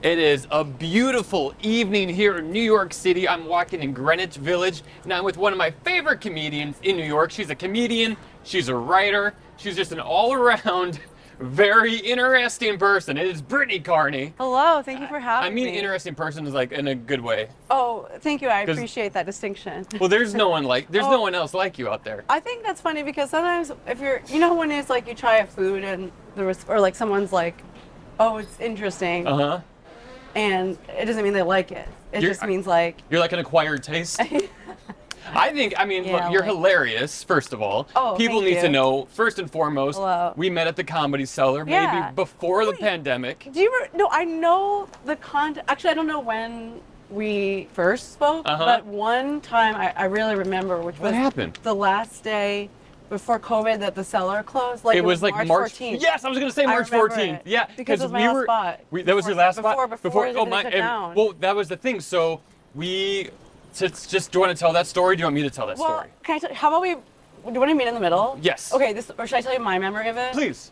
It is a beautiful evening here in New York City. I'm walking in Greenwich Village, and I'm with one of my favorite comedians in New York. She's a comedian, she's a writer, she's just an all-around, very interesting person. It is Brittany Carney. Hello, thank you for having me. I mean interesting person is like in a good way. Oh, thank you, I appreciate that distinction. Well, there's no one else like you out there. I think that's funny because sometimes if you're, when it's like you try a food and or like someone's like, oh, it's interesting. Uh-huh. And it doesn't mean they like it. It just means like... You're like an acquired taste? Look, you're hilarious, first of all. Oh, people need to know, first and foremost, hello. We met at the Comedy Cellar, maybe before the pandemic. No, I know the content. Actually, I don't know when we first spoke, but one time I really remember, which was happened? The last day before COVID that the cellar closed. Like it was like March 14th. Yes, I was going to say March 14th. Yeah, because it was my last spot. That was your last spot? Before down. Well, that was the thing. So do you want to tell that story? Do you want me to tell that story? Can I tell, how about do you want to meet in the middle? Yes. Okay, or should I tell you my memory of it? Please.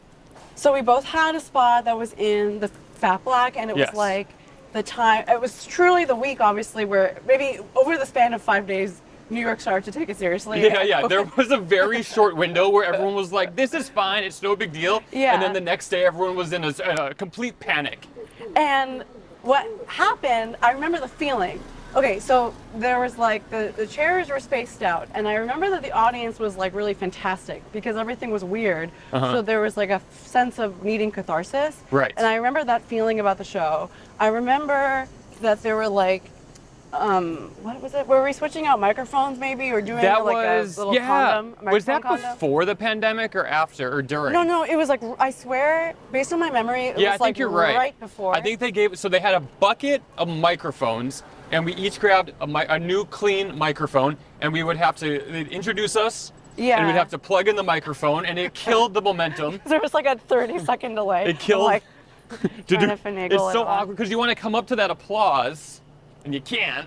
So we both had a spot that was in the Fat Black, and it was like the time, it was truly the week, obviously, where maybe over the span of 5 days, New York started to take it seriously. Yeah. There was a very short window where everyone was like, this is fine, it's no big deal. Yeah. And then the next day, everyone was in a complete panic. And what happened, I remember the feeling. Okay, so there was like, the chairs were spaced out. And I remember that the audience was like really fantastic because everything was weird. So there was like a sense of needing catharsis. Right. And I remember that feeling about the show. I remember that there were like, what was it? Were we switching out microphones maybe or doing a little condom? Was that before the pandemic or after or during? No, it was like, I swear, based on my memory, it was I think you're right before. I think they had a bucket of microphones and we each grabbed a new clean microphone and we would have to, they'd introduce us. Yeah. And we'd have to plug in the microphone and it killed the momentum. There was like a 30-second delay. It killed. Like, it's so awkward because you want to come up to that applause. And you can't,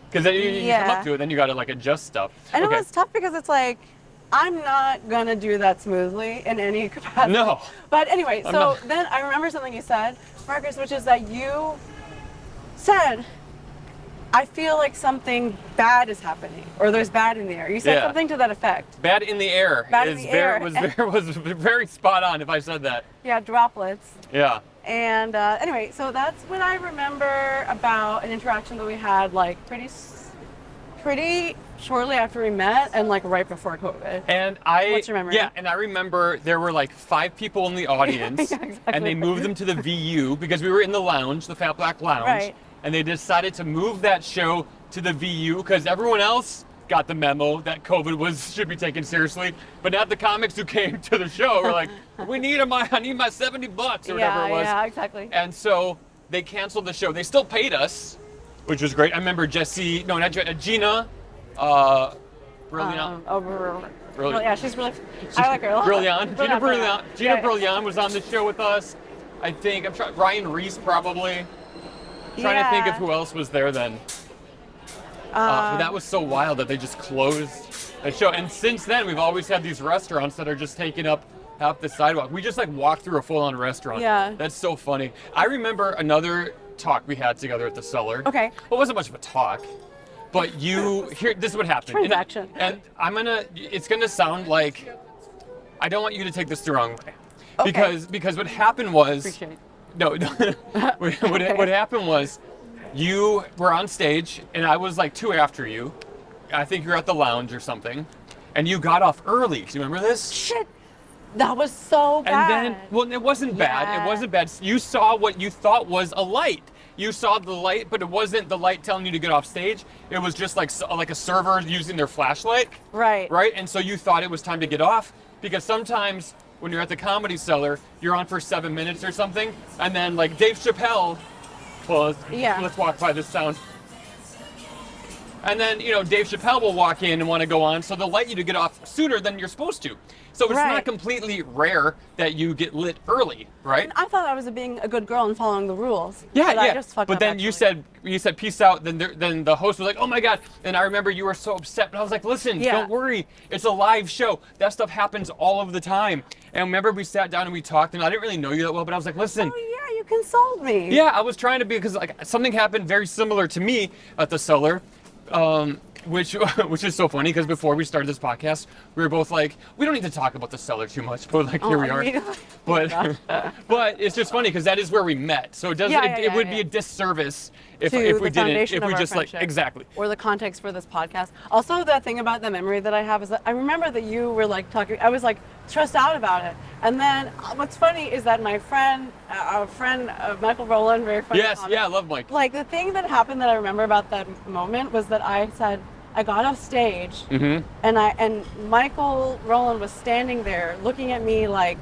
because then you come up to it, then you got to like adjust stuff. And it was tough because it's like, I'm not going to do that smoothly in any capacity. No. But anyway, then I remember something you said, Marcus, which is that you said, I feel like something bad is happening, or there's bad in the air. You said something to that effect. Bad in the air. Was very spot on if I said that. Yeah, droplets. Yeah. And anyway, so that's what I remember about an interaction that we had like pretty shortly after we met and like right before COVID. And what's your memory? Yeah, and I remember there were like 5 people in the audience exactly. And they moved them to the VU because we were in the lounge, the Fat Black Lounge. Right. And they decided to move that show to the VU because everyone else got the memo that COVID should be taken seriously, but not the comics who came to the show were like, I need my $70 or whatever it was. Yeah, exactly. And so they canceled the show. They still paid us, which was great. I remember Gina, Brilliant. Yeah, she's really, I like her a lot. Brilliant. Gina Brilliant was on the show with us. I think, Ryan Reese probably. Trying to think of who else was there then. But that was so wild that they just closed the show. And since then, we've always had these restaurants that are just taking up half the sidewalk. We just like walked through a full-on restaurant. Yeah. That's so funny. I remember another talk we had together at the Cellar. Okay. Well, it wasn't much of a talk, but this is what happened. Transaction. And it's gonna sound like, I don't want you to take this the wrong way. Okay. Because what happened was, Appreciate it. No, what happened was, you were on stage, and I was like 2 after you. I think you were at the lounge or something, and you got off early. Do you remember this? Shit, that was so bad. And then, it wasn't bad. It wasn't bad. You saw what you thought was a light. You saw the light, but it wasn't the light telling you to get off stage. It was just like a server using their flashlight. Right. Right, and so you thought it was time to get off, because sometimes when you're at the Comedy Cellar, you're on for 7 minutes or something, and then like Dave Chappelle. Well, let's walk by this sound. And then, Dave Chappelle will walk in and want to go on, so they'll let you to get off sooner than you're supposed to. So it's not completely rare that you get lit early, right? And I thought I was being a good girl and following the rules. Yeah. But then you said peace out. Then the host was like, oh my God. And I remember you were so upset. But I was like, listen, don't worry. It's a live show. That stuff happens all of the time. And remember we sat down and we talked, and I didn't really know you that well, but I was like, listen. Oh yeah, you consoled me. Yeah, I was trying to be, because like something happened very similar to me at the cellar, which is so funny because before we started this podcast, we were both like, we don't need to talk about the cellar too much, but like here we are. But but it's just funny because that is where we met. So it would be a disservice if we didn't, if we just like, exactly. Or the context for this podcast. Also, the thing about the memory that I have is that I remember that you were like talking, I was like stressed out about it. And then what's funny is that my friend, Michael Rowland, very funny. Yes, yeah, I love Mike. Like the thing that happened that I remember about that moment was that I said, I got off stage and Michael Rowland was standing there looking at me like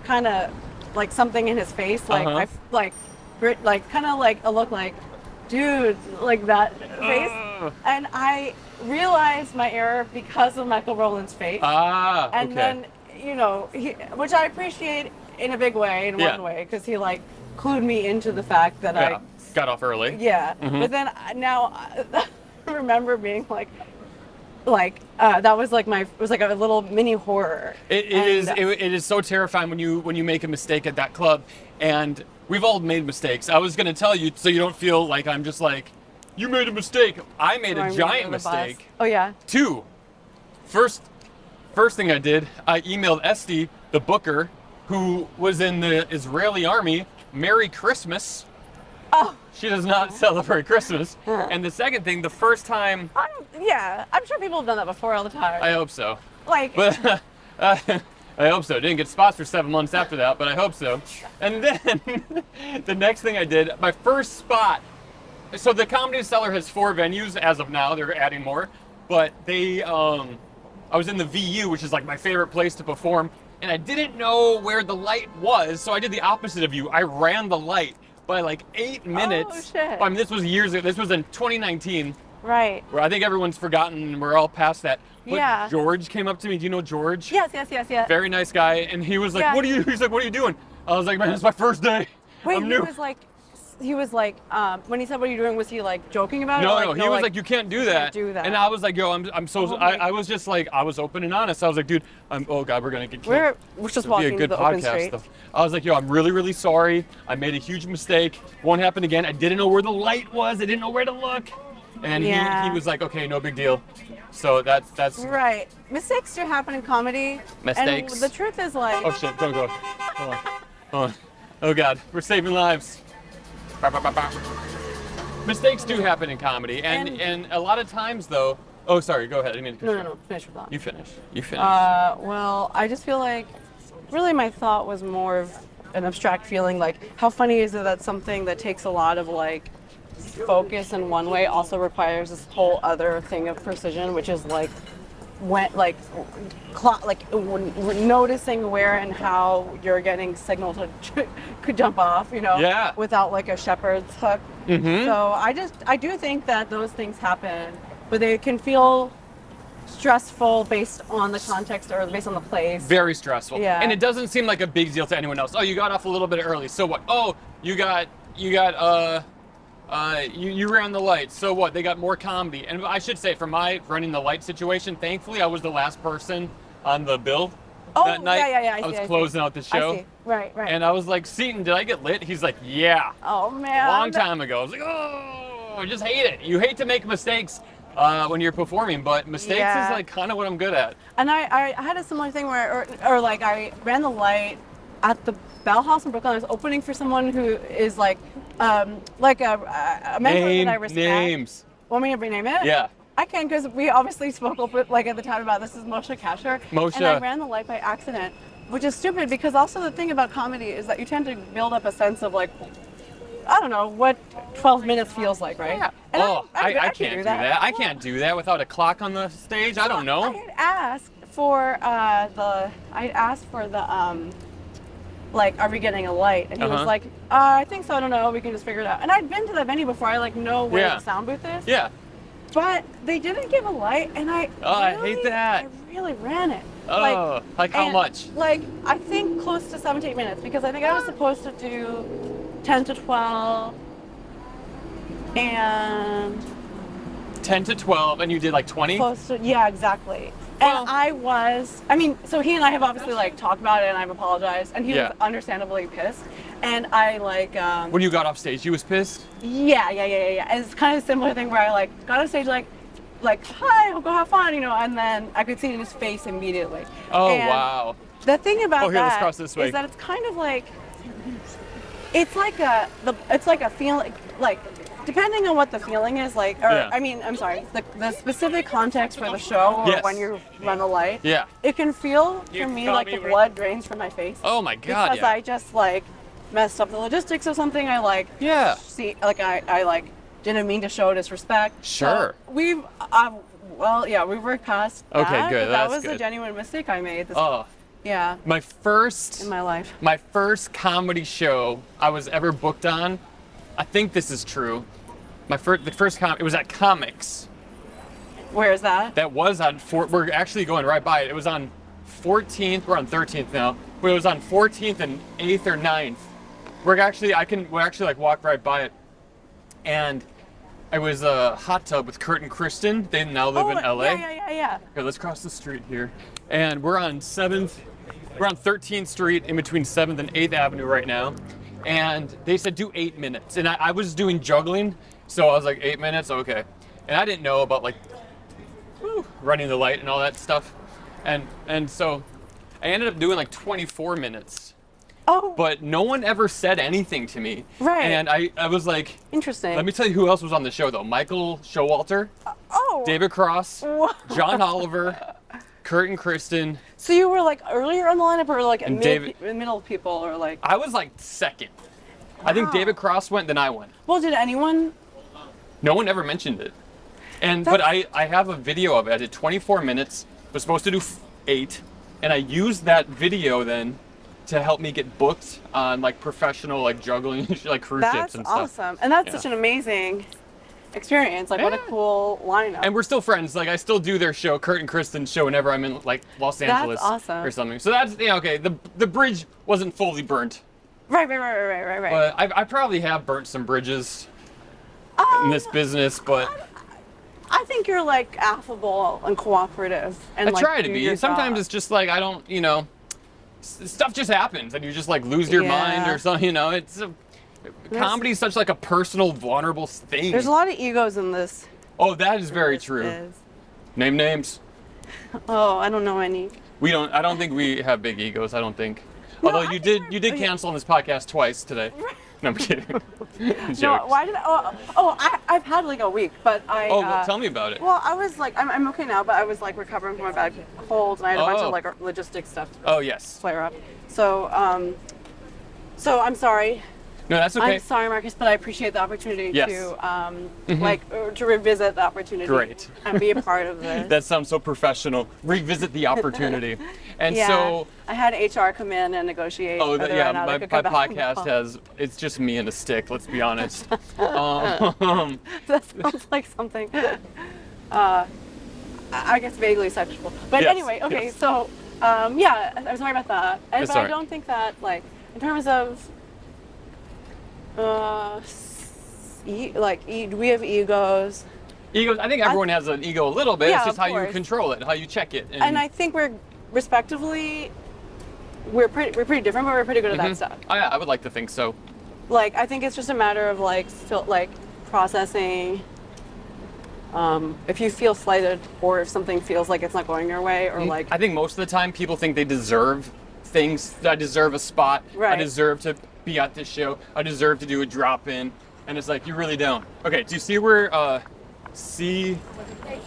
kind of like something in his face, like kind of like a look like, dude, like that face. And I realized my error because of Michael Rowland's face. And then, you know, which I appreciate in a big way, in one way, because he like clued me into the fact that I got off early. Yeah. But then now I remember being like that was like it was like a little mini horror. It is so terrifying when you make a mistake at that club, and we've all made mistakes. I was gonna tell you so you don't feel like I'm just like, you made a mistake. I made a giant mistake. Oh yeah. First thing I did, I emailed Esty, the booker, who was in the Israeli army, Merry Christmas. Oh. She does not celebrate Christmas. And the second thing, the first time... I'm sure people have done that before all the time. I hope so. But I hope so. Didn't get spots for 7 months after that, but I hope so. And then the next thing I did, my first spot. So the Comedy Cellar has 4 venues as of now. They're adding more. But I was in the VU, which is like my favorite place to perform. And I didn't know where the light was, so I did the opposite of you. I ran the light by like 8 minutes. Oh, shit. I mean, this was years ago. This was in 2019. Right. Where I think everyone's forgotten and we're all past that. But George came up to me. Do you know George? Yes. Very nice guy. And he was like, he's like, what are you doing? I was like, man, it's my first day. Wait, I'm new. He was like, when he said, what are you doing? Was he like joking about it? No. He was like, you can't do that. And I was like, yo, I'm so, I was just like, I was open and honest. I was like, dude, oh God, we're going to get killed. We're just walking to the open street. I was like, yo, I'm really, really sorry. I made a huge mistake. Won't happen again. I didn't know where the light was. I didn't know where to look. And he was like, okay, no big deal. So that's right. Mistakes do happen in comedy. Mistakes. And the truth is like, oh shit, don't go. Hold on. Oh God, we're saving lives. Mistakes do happen in comedy, and a lot of times though. Oh, sorry. Go ahead. I didn't mean to cut you. No. Finish your thought. You finish. Well, I just feel like, really, my thought was more of an abstract feeling. Like, how funny is it that something that takes a lot of like focus in one way also requires this whole other thing of precision, which is like noticing where and how you're getting signal to could jump off, without like a shepherd's hook. So I do think that those things happen, but they can feel stressful based on the context or based on the place. Very stressful. Yeah. And it doesn't seem like a big deal to anyone else. Oh, you got off a little bit early. So what? Oh, you ran the light. So what? They got more comedy. And I should say, for my running the light situation, thankfully I was the last person on the bill that night. Yeah. I was closing out the show. I see. Right. And I was like, Seton, did I get lit? He's like, yeah. Oh man. Long time ago. I was like, oh, I just hate it. You hate to make mistakes when you're performing, but mistakes is like kind of what I'm good at. And I had a similar thing where, or like I ran the light at the Bell House in Brooklyn. I was opening for someone who is like a mentor that I respect. Names. Want me to rename it? Yeah. I can, because we obviously spoke like at the time about this. Is Moshe Kasher. Moshe. And I ran the light by accident, which is stupid because also the thing about comedy is that you tend to build up a sense of like, I don't know, what 12 minutes feels like, right? Yeah. And I can't do that. I can't do that without a clock on the stage. I don't know. I had asked for like, are we getting a light? And he was like, I think so, I don't know, we can just figure it out. And I'd been to that venue before, I like know where the sound booth is. Yeah. But they didn't give a light, and I hate that. I really ran it. Like how much? Like, I think close to 7 to 8 minutes, because I think I was supposed to do 10 to 12, and 10 to 12, and you did like 20? Close to, yeah, exactly. And so he and I have obviously like talked about it, and I've apologized, and he was understandably pissed. And I like when you got off stage, you was pissed? Yeah. And it's kind of a similar thing where I like got on stage like hi, I'll go have fun, and then I could see it in his face immediately. Oh, and wow. The thing about here, let's that cross this way. is that it's kind of like it's like a feeling like depending on what the feeling is like, or Yeah. I mean, I'm sorry, the specific context for the show or Yes. when you run a light. Yeah. It can feel for me call like me the blood drains from my face. Oh my God, Because yeah. I just like messed up the logistics of something. I like Yeah. see like I like didn't mean to show disrespect. Sure. So we've we've worked past that. Okay, good, But that that's was a good. genuine mistake I made. Oh, Yeah, my first in my life. comedy show I was ever booked on, I think this is true. It was at Comics. Where is that? That was on we're actually going right by it. It was on 14th, we're on 13th now, but it was on 14th and 8th or 9th. We'll actually like walk right by it. And it was a hot tub with Kurt and Kristen. They now live in LA. Yeah. Here, let's cross the street here. And we're on 13th Street in between 7th and 8th Avenue right now. And they said do 8 minutes. And I was doing juggling, so I was like 8 minutes, okay. And I didn't know about like running the light and all that stuff. And so I ended up doing like 24 minutes. Oh. But no one ever said anything to me. Right. And I was like, Interesting. let me tell you who else was on the show though. Michael Showalter, Oh. David Cross, Whoa. John Oliver, Kurt and Kristen. So you were like earlier on the lineup, or like And David- middle people, or like? I was like second. I think Wow. David Cross went, then I went. Well, did anyone? No one ever mentioned it. But That's- I have a video of it. I did 24 minutes, was supposed to do 8, and I used that video then to help me get booked on like professional like juggling like cruise ships That's and stuff. awesome, and that's Yeah. such an amazing experience. Like, what a Yeah. cool lineup. And we're still friends. Like I still do their show, Kurt and Kristen's show, whenever I'm in like Los Angeles awesome. or something. So that's okay. The bridge wasn't fully burnt, Right. but I probably have burnt some bridges in this business. But I think you're like affable and cooperative, and I like, try to do be. your Sometimes job. it's just like I don't, stuff just happens, and you just like lose your Yeah. mind or something. Comedy's such like a personal, vulnerable thing. There's a lot of egos in this. Oh, that is very true. Is. Name names. Oh, I don't know any. I don't think we have big egos. I don't think. No, Although I you think did we're- cancel on this podcast twice today. No, I'm kidding. No, Jokes. why did I've had like a week, but I. Oh, well, tell me about it. Well, I was like, I'm okay now, but I was like recovering from a bad cold, and I had a bunch Oh. of like logistics stuff Oh, yes. flare up. So I'm sorry. No, that's okay. I'm sorry, Marcus, but I appreciate the opportunity Yes. to to revisit the opportunity. Great. And be a part of this. That sounds so professional. Revisit the opportunity. And yeah, so, I had HR come in and negotiate. whether or not I my could come back on the podcast call. it's just me and a stick, let's be honest. That sounds like something. I guess vaguely sexual. But Yes, anyway, okay, yes. so yeah, I'm sorry about that. It's But all I right. don't think that like in terms of do we have egos? Egos, I think everyone has an ego a little bit. Yeah, It's just of how you course. control it, how you check it. And I think we're respectively we're pretty different, but we're pretty good at that stuff. Oh, yeah, I would like to think so. Like I think it's just a matter of like processing. If you feel slighted, or if something feels like it's not going your way, or like I think most of the time people think they deserve things. I deserve a spot. I Right. deserve to be at this show. I deserve to do a drop in. And it's like, you really don't. Okay, do you see where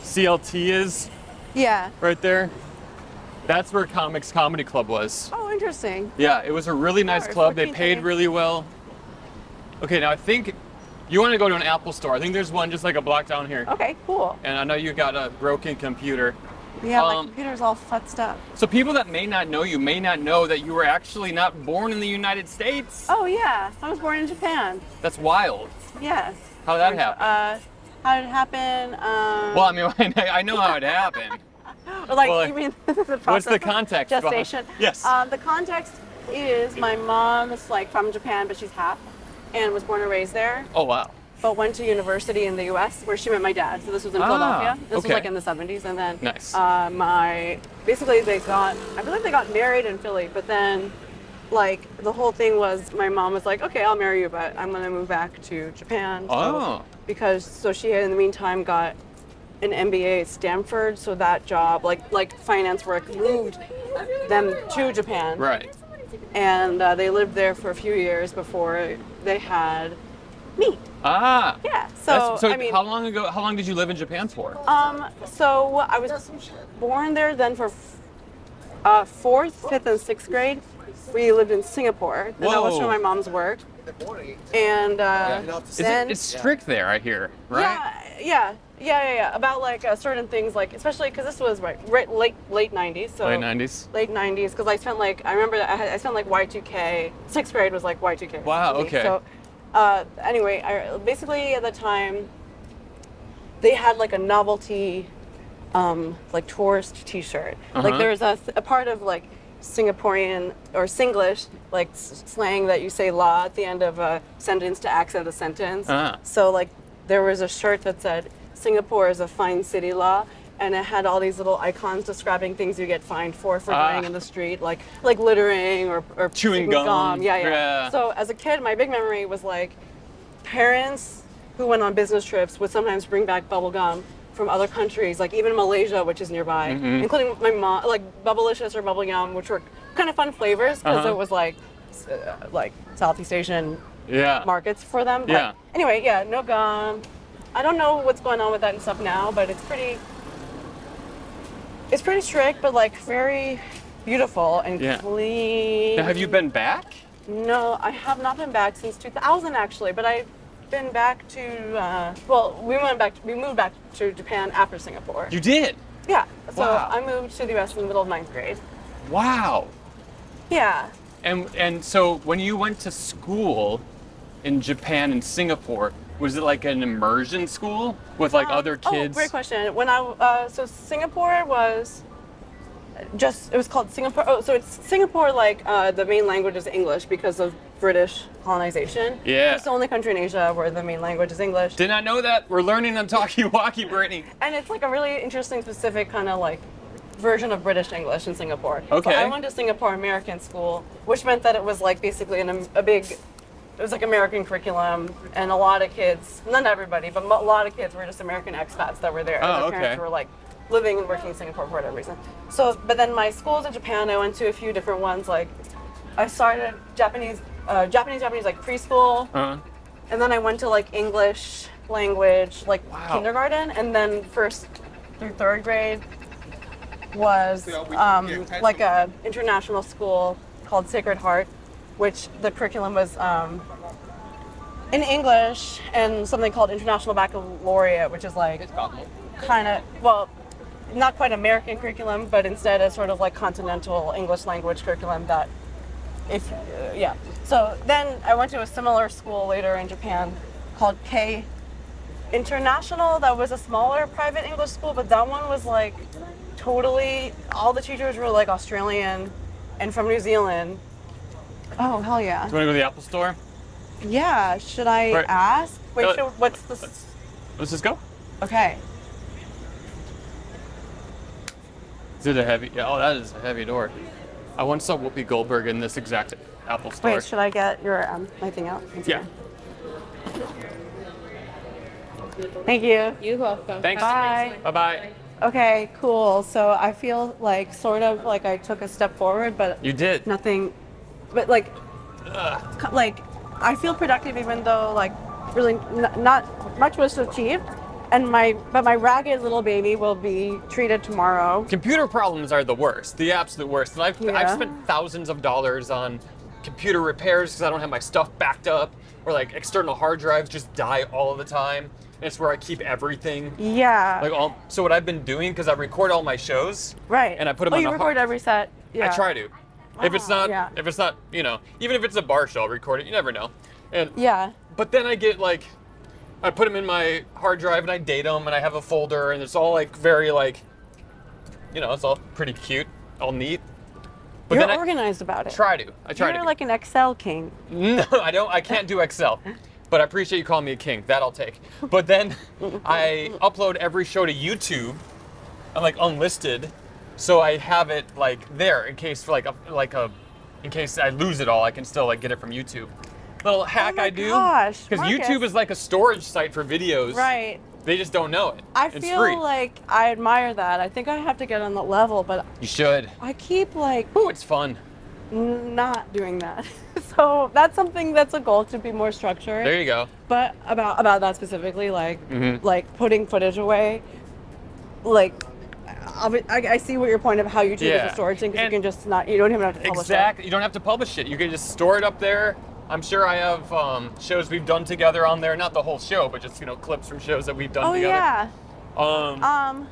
CLT is yeah. right there? That's where Comics Comedy Club was. Oh, interesting. Yeah, it was a really nice Sure, club. They 14th paid really well. Okay, now I think you want to go to an Apple store. I think there's one just like a block down here. Okay, cool. And I know you got a broken computer. Yeah, my computer's all futzed up. So people that may not know you may not know that you were actually not born in the United States. Oh yeah, I was born in Japan. That's wild. Yes. How'd that happen? How did it happen? Well, I mean, I know how it happened. Or like, well, you mean the process What's the of context behind- gestation? Yes. The context is my mom is like from Japan, but she's half, and was born and raised there, Oh, wow. but went to university in the U.S. where she met my dad. So this was in Ah, Philadelphia. This okay. was like in the 70s, and then Nice. I believe they got married in Philly, but then like the whole thing was my mom was like, okay, I'll marry you, but I'm gonna move back to Japan. Oh. So she had in the meantime got an MBA at Stanford, so that job, like finance work, moved them to Japan. Right. And they lived there for a few years before they had me. Ah. Yeah. So I mean, how long did you live in Japan for? so I was born there. Then for 4th, 5th, and 6th grade, we lived in Singapore, and that was for my mom's work. And then It's strict there, I hear, right? Yeah. About like certain things, like especially because this was late 90s. So Late 90s. Late 90s, because I spent like I spent like Y2K. 6th grade was like Y2K. Wow. for me. Okay. So anyway, basically at the time they had like a novelty like tourist T-shirt. Like there was a part of like Singaporean or Singlish like slang that you say "la" at the end of a sentence to accent a sentence. So like there was a shirt that said "Singapore is a fine city, la," and it had all these little icons describing things you get fined for dying in the street, like littering or Chewing gum. Yeah. So as a kid, my big memory was like parents who went on business trips would sometimes bring back bubble gum from other countries, like even Malaysia, which is nearby, including my mom, like Bubblicious or Bubble Yum, which were kind of fun flavors because it was like Southeast Asian markets for them. Yeah. But anyway, no gum. I don't know what's going on with that and stuff now, but it's pretty strict, but like very beautiful and clean. Now, have you been back? No, I have not been back since 2000 actually, but I've been back to, we moved back to Japan after Singapore. You did? Yeah, so Wow. I moved to the US in the middle of 9th grade. Wow. Yeah. And so when you went to school in Japan and Singapore, was it like an immersion school with like other kids? Oh, great question. When so Singapore was it was called Singapore. Oh, so it's Singapore, like the main language is English because of British colonization. Yeah. It's the only country in Asia where the main language is English. Did not know that. We're learning on Talkie Walkie, Brittany. And it's like a really interesting, specific kind of like version of British English in Singapore. Okay. So I went to Singapore American school, which meant that it was like basically it was like American curriculum, and a lot of kids, not everybody, but a lot of kids were just American expats that were there. Oh, Their parents were like living and working in Singapore for whatever reason. So, but then my schools in Japan, I went to a few different ones. Like, I started Japanese like preschool, and then I went to like English language like kindergarten, and then 1st through 3rd grade was like a international school called Sacred Heart, which the curriculum was in English and something called International Baccalaureate, which is like kind of, well, not quite American curriculum, but instead a sort of like continental English language curriculum that So then I went to a similar school later in Japan called K International. That was a smaller private English school, but that one was like totally, all the teachers were like Australian and from New Zealand. Oh, hell yeah. Do you want to go to the Apple store? Yeah, should I ask? Wait, what's this? Let's just go. Okay. Is it a heavy? Yeah, oh, that is a heavy door. I once saw Whoopi Goldberg in this exact Apple store. Wait, should I get your my thing out? Yeah. Thank you. You're welcome. Thanks. Bye. Bye-bye. Okay, cool. So I feel like sort of like I took a step forward, but You did. nothing. But like I feel productive even though like really not much was achieved. And my ragged little baby will be treated tomorrow. Computer problems are the worst, the absolute worst. And I've spent thousands of dollars on computer repairs because I don't have my stuff backed up, or like external hard drives just die all of the time. And it's where I keep everything. Yeah. So what I've been doing, because I record all my shows. Right. And I put them on you a record every set. Yeah. I try to. If it's not, yeah. Even if it's a bar show, I'll record it. You never know. And yeah. But then I get like, I put them in my hard drive and I date them and I have a folder and it's all like very like, it's all pretty cute, all neat. But You're then organized about it. I try to. You're like an Excel king. No, I don't. I can't do Excel. But I appreciate you calling me a king. That I'll take. But then I upload every show to YouTube. I'm like unlisted, so I have it like there in case for like a in case I lose it all, I can still like get it from YouTube. Little hack I do. Gosh, Because Marcus. YouTube is like a storage site for videos. Right. They just don't know it. I It's feel free. like I admire that. I think I have to get on the level, but You should. I keep like Ooh, it's fun. not doing that. So that's something that's a goal, to be more structured. There you go. But about that specifically, like Mm-hmm. like putting footage away, like I see what your point of how YouTube is Yeah. a storage thing, because you And- can just not, you don't even have to publish Exactly. You don't have to publish it. You can just store it up there. I'm sure I have shows we've done together on there. Not the whole show, but just clips from shows that we've done Oh together. yeah.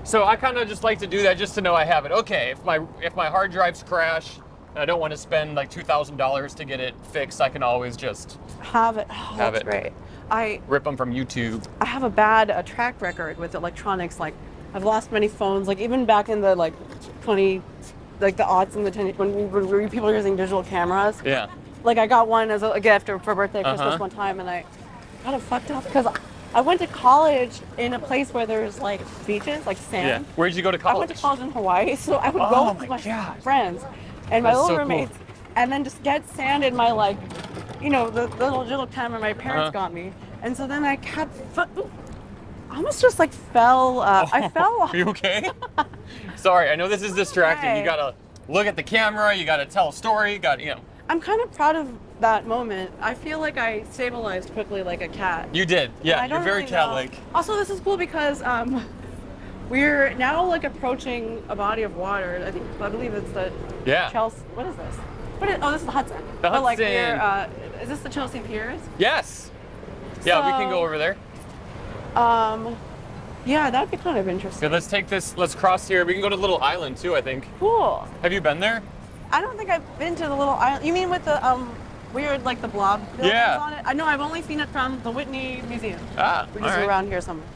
So I kind of just like to do that just to know I have it. Okay, if my hard drives crash and I don't want to spend like $2,000 to get it fixed, I can always just Have it. Oh, Have that's it. great. rip them from YouTube. I have a bad track record with electronics. Like, I've lost many phones. Like, even back in the the aughts and the 10, when people were using digital cameras. Yeah. Like, I got one as a gift for birthday, Christmas Uh-huh. one time, and I got it fucked up because I went to college in a place where there's like beaches, like sand. Yeah. Where'd you go to I college? went to college in Hawaii, so I would Oh go with my my God. friends and my That's little so cool. roommates, and then just get sand in my the little digital camera my parents Uh-huh. got me, and so then I kept. I almost just fell. I fell off. Are you okay? Sorry, I know this is distracting. Okay. You gotta look at the camera. You gotta tell a story. I'm kind of proud of that moment. I feel like I stabilized quickly like a cat. You did. Yeah, I you're don't very really know. cat-like. Also, this is cool because we're now approaching a body of water. I believe it's the Yeah. Chelsea. What is this? This is the Hudson. The But Hudson. we're, is this the Chelsea Piers? Yes. Yeah, we can So- go over there. Yeah, that'd be kind of Okay, interesting. let's take this. Let's cross here. We can go to Little Island too, I think. Cool. Have you been there? I don't think I've been to the little island. You mean with the weird the blob buildings Yeah. on it? I know I've only seen it from the Whitney Museum, Ah, which all is right. around here somewhere.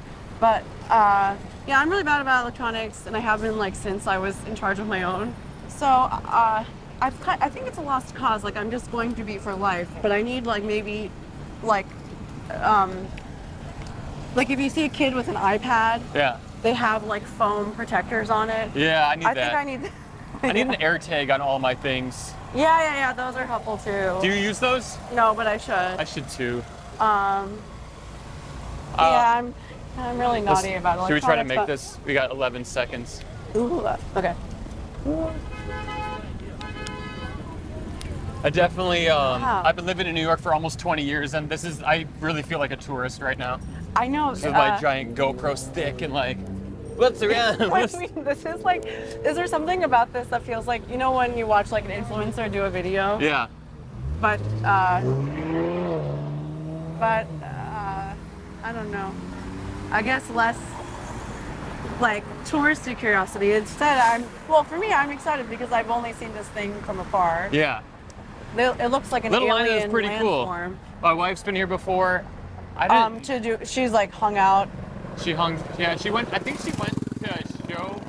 But yeah, I'm really bad about electronics, and I have been since I was in charge of my own. So I think it's a lost cause. I'm just going to be for life, but I need maybe if you see a kid with an iPad, Yeah. they have foam protectors on it. Yeah, I need I that. think I need. I need an air tag on all my things. Yeah. Those are helpful too. Do you use those? No, but I should. I should too. Yeah, I'm really naughty about Should we try to electronics, make but- this? We got 11 seconds. Ooh, okay. I definitely, Wow. I've been living in New York for almost 20 years, and I really feel like a tourist right now. I know. This is my giant GoPro stick and what's around? This is there something about this that feels like, when you watch an influencer do a video? Yeah. But I don't know. I guess less touristy curiosity. Instead, for me, I'm excited because I've only seen this thing from afar. Yeah. It looks like an Little alien Island is pretty cool. landform. My wife's been here before. I didn't. She's hung out. She hung. Yeah, she went. I think she went to a show.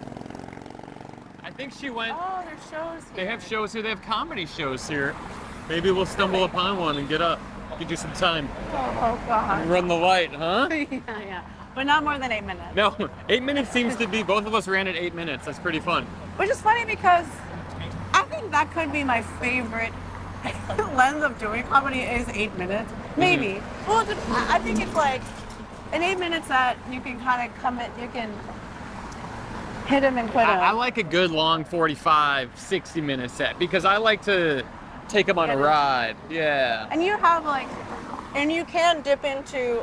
I think she went. Oh, there's shows here. They have shows here. They have comedy shows here. Maybe we'll stumble upon one and get up. Give you some time. Oh God. Run the light, huh? Yeah. But not more than 8 minutes. No, 8 minutes seems to be. Both of us ran at 8 minutes. That's pretty fun. Which is funny because I think that could be my favorite lens of doing comedy is 8 minutes. Maybe. Well, I think it's in 8 minutes that you can kind of you can hit him and quit him. I like a good long 45, 60-minute set because I like to take them on a ride. Yeah. And you have and you can dip into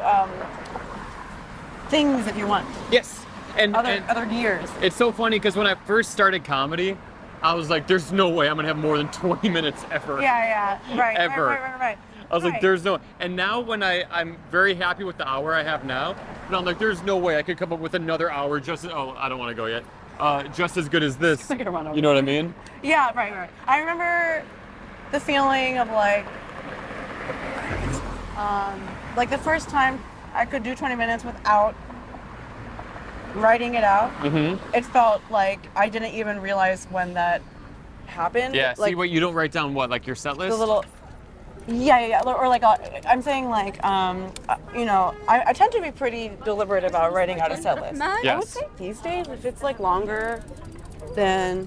things if you want. Yes. And Other gears. it's so funny because when I first started comedy, I was like, there's no way I'm going to have more than 20 minutes ever. Yeah. Right. Ever. Right. I was like, there's no, and now when I'm very happy with the hour I have now, and I'm like, there's no way I could come up with another hour I don't want to go yet. Just as good as this. I'm gonna run over. You know what I mean? Yeah, right. I remember the feeling of the first time I could do 20 minutes without writing it out. Mm-hmm. It felt like I didn't even realize when that happened. Yeah, see what you don't write down your set list? The little. Yeah. Or I'm saying I tend to be pretty deliberate about writing out a set list. Yes. I would say these days, if it's longer than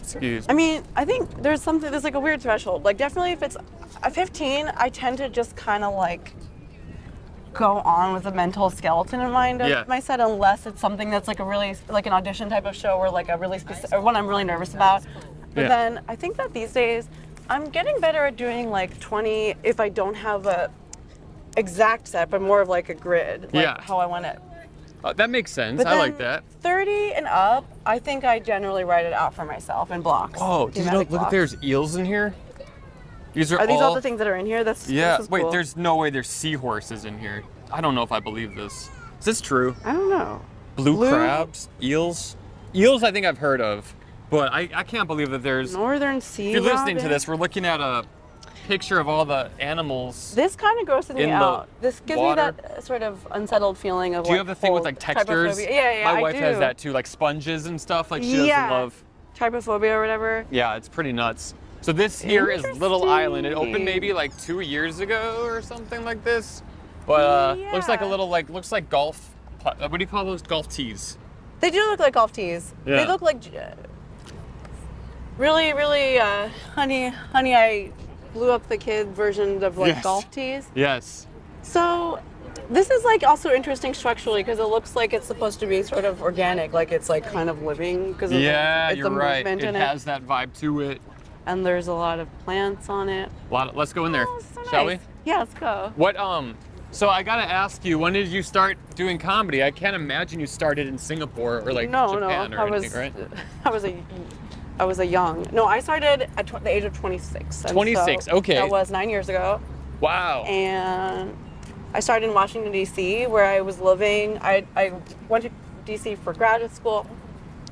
Excuse me. I mean, I think there's like a weird threshold. Like definitely if it's a 15, I tend to just kind of like go on with a mental skeleton in mind of my set, unless it's something that's like a really, like an audition type of show or like a really specific, or one I'm really nervous about. But then I think that these days I'm getting better at doing like 20 if I don't have a exact set, but more of like a grid, like how I want it. That makes sense. But I like that. 30 and up, I think I generally write it out for myself in blocks. Oh, did you look at there's eels in here? These are these all the things that are in here? This is wait, cool. There's no way there's seahorses in here. I don't know if I believe this. Is this true? I don't know. Blue crabs, eels. Eels I think I've heard of, but I can't believe that there's... Northern sea If you're listening to this, we're looking at a picture of all the animals. This kind of grosses me out. This gives me that sort of unsettled feeling of Do you have the thing with like textures? Yeah, My wife has that too, like sponges and stuff. Like she doesn't love... Trypophobia or whatever. Yeah, it's pretty nuts. So this here is Little Island. It opened maybe like 2 years ago or something like this. But looks like a little looks like golf. What do you call those? Golf tees. They do look like golf tees. Yeah. They look like really, really honey, I blew up the kid version of like golf tees. Yes. So this is like also interesting structurally because it looks like it's supposed to be sort of organic, like it's like kind of living because it's you're right. It has that vibe to it. And there's a lot of plants on it. Let's go in there, so shall nice. we? Yeah, let's go. What So I gotta ask you, when did you start doing comedy? I can't imagine you started in Singapore or like Japan or anything, right? I was a young. No, I started at the age of 26. 26, so okay. That was 9 years ago. Wow. And I started in Washington, D.C., where I was living. I went to D.C. for graduate school.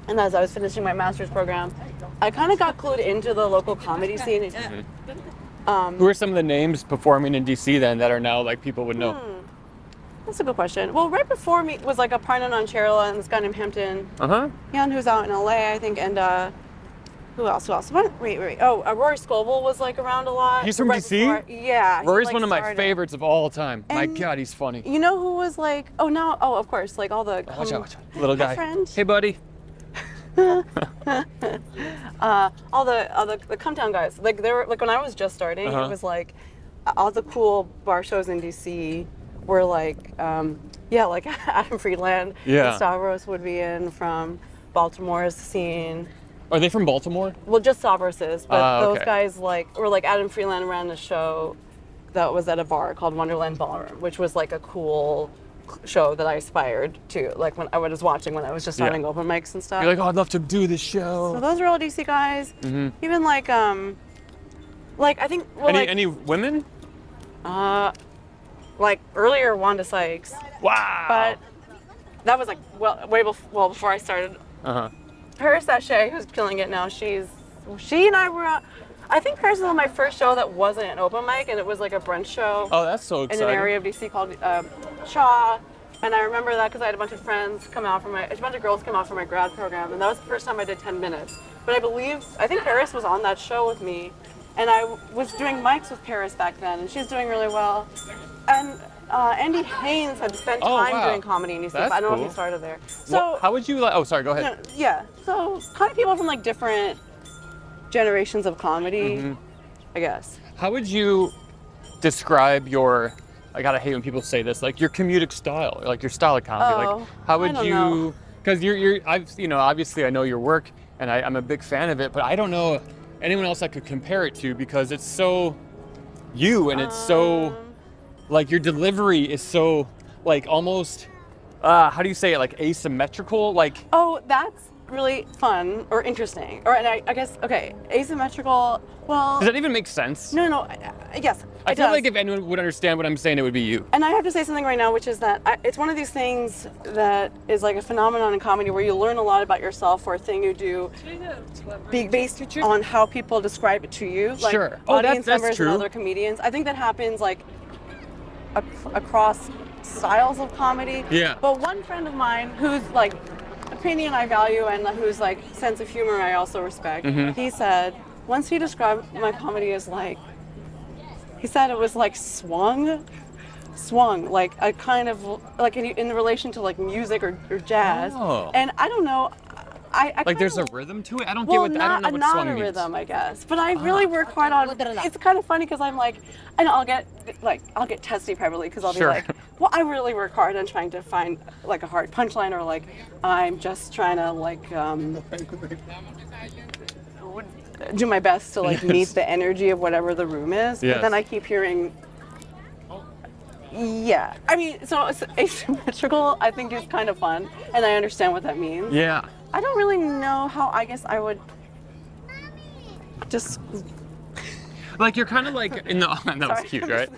And as I was finishing my master's program, I kind of got clued into the local comedy scene. Mm-hmm. Who are some of the names performing in DC then that are now like people would know? That's a good question. Well, right before me was like a Parna Noncharola and this guy named Hampton. Jan, who's out in LA, I think, and who else? Wait. Oh, Rory Scovel was like around a lot. He's from DC? Yeah. Rory's one of my favorites of all time. My God, he's funny. You know who was like? Of course, like all the watch out. Little guy. Friend. Hey, buddy. all the come down guys, like they were like when I was just starting, it was like all the cool bar shows in DC were like like Adam Friedland and Stavros would be in from Baltimore's scene. Are they from Baltimore? Well, just Stavros is, but those guys were like Adam Friedland ran a show that was at a bar called Wonderland Ballroom, which was like a cool show that I aspired to, like when I was watching when I was just starting open mics and stuff. You're like, oh, I'd love to do this show. So those are all DC guys. Even like I think any women? Like earlier Wanda Sykes. Wow. But that was like way before I started. Paris Sachet, who's killing it now, she and I were I think Paris was on my first show that wasn't an open mic, and it was like a brunch show. Oh, that's so exciting. In an area of DC called Shaw. And I remember that because I had a bunch of girls come out for my grad program, and that was the first time I did 10 minutes. But I think Paris was on that show with me, and I was doing mics with Paris back then, and she's doing really well. And Andy Haynes had spent time doing comedy in DC, but I don't know if he started there. So how would you sorry, go ahead. So kind of people from like different generations of comedy, I guess. How would you describe your, I gotta hate when people say this, like your comedic style, like your style of comedy? Like how would you, because obviously I know your work and I'm a big fan of it, but I don't know anyone else I could compare it to because it's so you and it's so, like your delivery is so like almost, how do you say it, like asymmetrical, like. Oh, that's really fun or interesting, and I guess asymmetrical. Well, does that even make sense? No. Yes, I feel like if anyone would understand what I'm saying, it would be you. And I have to say something right now, which is that it's one of these things that is like a phenomenon in comedy where you learn a lot about yourself or a thing you do, based on how people describe it to you. Like audience members and other comedians. I think that happens like across styles of comedy. Yeah. But one friend of mine who's like opinion I value and whose like sense of humor I also respect, he said once he described my comedy as like, he said it was like swung like a kind of like in relation to like music or jazz. And I don't know, like there's a rhythm to it. I don't get what I don't know what not swung a means. rhythm, I guess. But I really work hard on. It's kind of funny because I'm like, and I'll get testy probably because I'll be like, well, I really work hard on trying to find like a hard punchline or like I'm just trying to like do my best to like meet the energy of whatever the room is. Yes. But then I keep hearing. Yeah, I mean, so it's asymmetrical, I think is kind of fun, and I understand what that means. Yeah. I don't really know how, I guess I would just... Like you're kind of like in the, that was cute, right?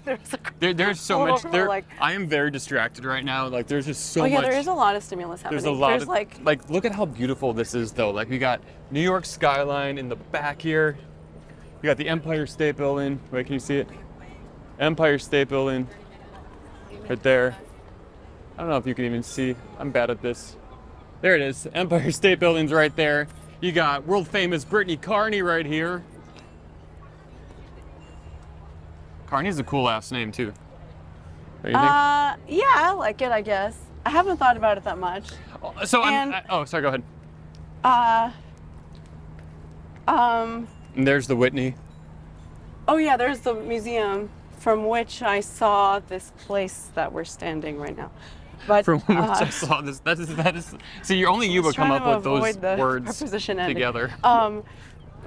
There's so much, I am very distracted right now, like there's just so much. Oh yeah, there is a lot of stimulus happening. There's a lot of, like look at how beautiful this is though, like we got New York skyline in the back here, we got the Empire State Building, wait, can you see it? Empire State Building. Right there. I don't know if you can even see. I'm bad at this. There it is. Empire State Building's right there. You got world famous Brittany Carney right here. Carney's a cool last name too. What do you think? Yeah, I like it, I guess. I haven't thought about it that much. So sorry, go ahead. And there's the Whitney. Oh yeah, there's the museum from which I saw this place that we're standing right now. But from which I saw this. That is. See, only you would come up with those words together.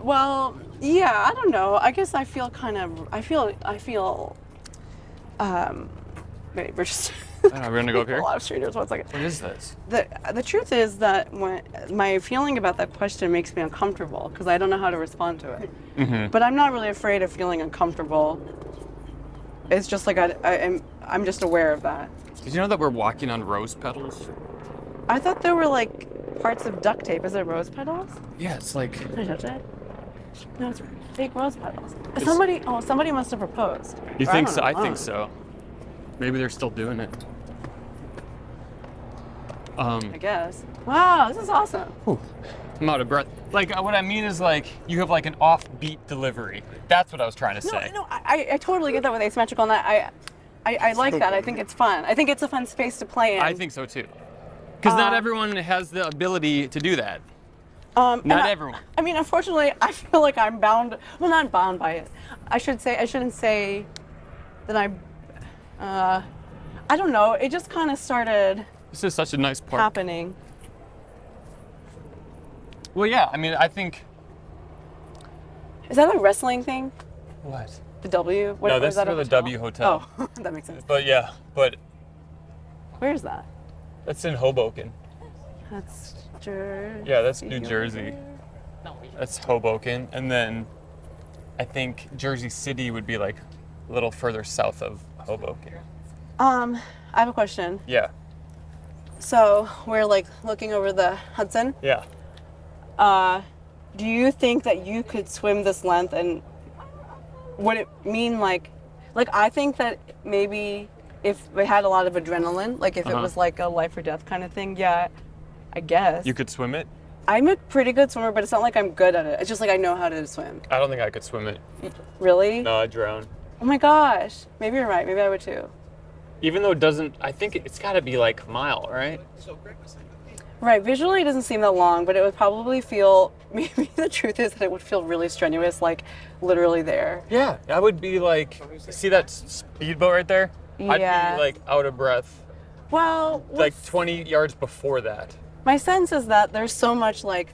Well, yeah, I don't know. I guess I feel kind of. I feel. Wait, we're just. We're gonna go up here. A lot of strangers. 1 second. What is this? The truth is that my feeling about that question makes me uncomfortable because I don't know how to respond to it. Mm-hmm. But I'm not really afraid of feeling uncomfortable. It's just like I'm just aware of that. Did you know that we're walking on rose petals? I thought there were like parts of duct tape. Is it rose petals? Yeah, it's like. Can I touch it? No, it's fake rose petals. Somebody must have proposed. You think so? I think so. Maybe they're still doing it. I guess. Wow, this is awesome. Whew. I'm out of breath. Like, what I mean is, like, you have, like, an offbeat delivery. That's what I was trying to say. No, I totally get that with asymmetrical, and I like that. I think it's fun. I think it's a fun space to play in. I think so, too. Because not everyone has the ability to do that. Not everyone. I mean, unfortunately, I feel like I'm bound. Well, not bound by it. I shouldn't say that I'm. I don't know. It just kind of started. This is such a nice park. Happening. Well, yeah. I mean, I think. Is that a wrestling thing? What? The W? No, that's for the W Hotel. Oh, that makes sense. But yeah, Where is that? That's in Hoboken. That's Jersey. Yeah, that's New Jersey. That's Hoboken, and then I think Jersey City would be like a little further south of Hoboken. I have a question. Yeah. So we're like looking over the Hudson. Yeah. Do you think that you could swim this length, and would it mean like I think that maybe if we had a lot of adrenaline, like if it was like a life or death kind of thing, yeah, I guess. You could swim it? I'm a pretty good swimmer, but it's not like I'm good at it. It's just like I know how to swim. I don't think I could swim it. Really? No, I'd drown. Oh my gosh. Maybe you're right. Maybe I would too. Even though it doesn't, I think it's got to be like a mile, right? Right. Visually, it doesn't seem that long, but it would probably feel, maybe the truth is that it would feel really strenuous, like literally there. Yeah. I would be like, see that speedboat right there? Yeah. I'd be like out of breath. Well, like 20 yards before that. My sense is that there's so much like,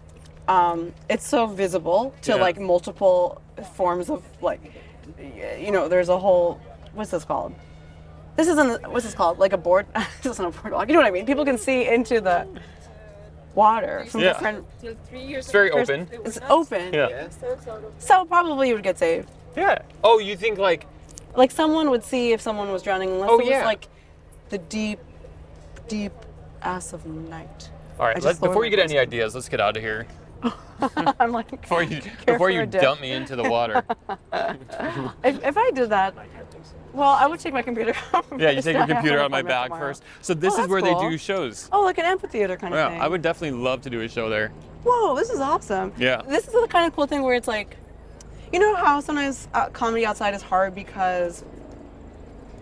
it's so visible to like multiple forms of like, you know, there's a whole, what's this called? This isn't, what's this called? Like a board, this isn't a boardwalk, you know what I mean? People can see into the water from different. It's very open. It's open. Yeah. So probably you would get saved. Yeah. Oh, you think like someone would see if someone was drowning unless it was like the deep, deep ass of night. All right, before you get any ideas, let's get out of here. I'm like, before you dump me into the water. if I did that, well, I would take my computer out. Yeah, you take your computer out of my bag first. So this is where they do shows. Oh, like an amphitheater kind of thing. I would definitely love to do a show there. Whoa, this is awesome. Yeah. This is the kind of cool thing where it's like, you know how sometimes comedy outside is hard because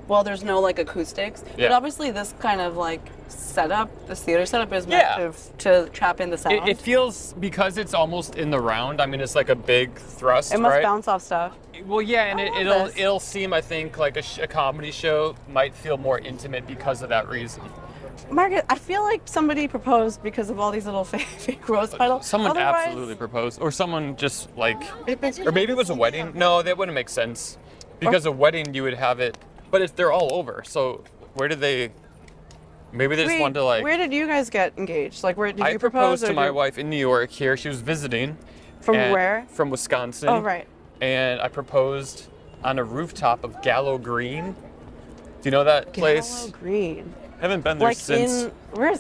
well, there's no like acoustics, Yeah. but obviously this kind of like setup, this theater setup is meant to trap in the sound. It feels, because it's almost in the round, I mean, it's like a big thrust, It must right? bounce off stuff. Well, yeah, and I love this. it'll seem, I think, like a comedy show might feel more intimate because of that reason. Marcus, I feel like somebody proposed because of all these little fake rose petals. Someone Otherwise, absolutely proposed, or someone just like, or maybe it was a wedding. No, that wouldn't make sense, because a wedding you would have it, but they're all over. So where did they? Maybe they just wanted to like. Where did you guys get engaged? Like, where did I you propose? proposed to my wife in New York. Here, she was visiting. From and- where? From Wisconsin. Oh, right. And I proposed on a rooftop of Gallo Green. Do you know that place? Gallo Green. Haven't been there Like since.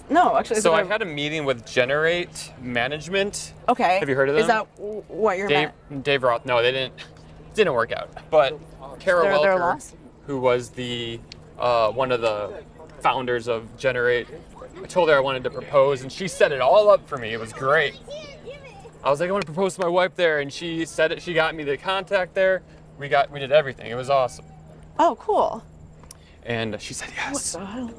no, actually. So I had a meeting with Generate Management. Okay. Have you heard of them? Is that what you're Dave Roth. No, they didn't work out. But Kara They're Welker, lost? who was the one of the founders of Generate, I told her I wanted to propose, and she set it all up for me. It was great. I was like, I want to propose to my wife there, and she said it. She got me the contact there. We did everything. It was awesome. Oh, cool. And she said yes. What the hell?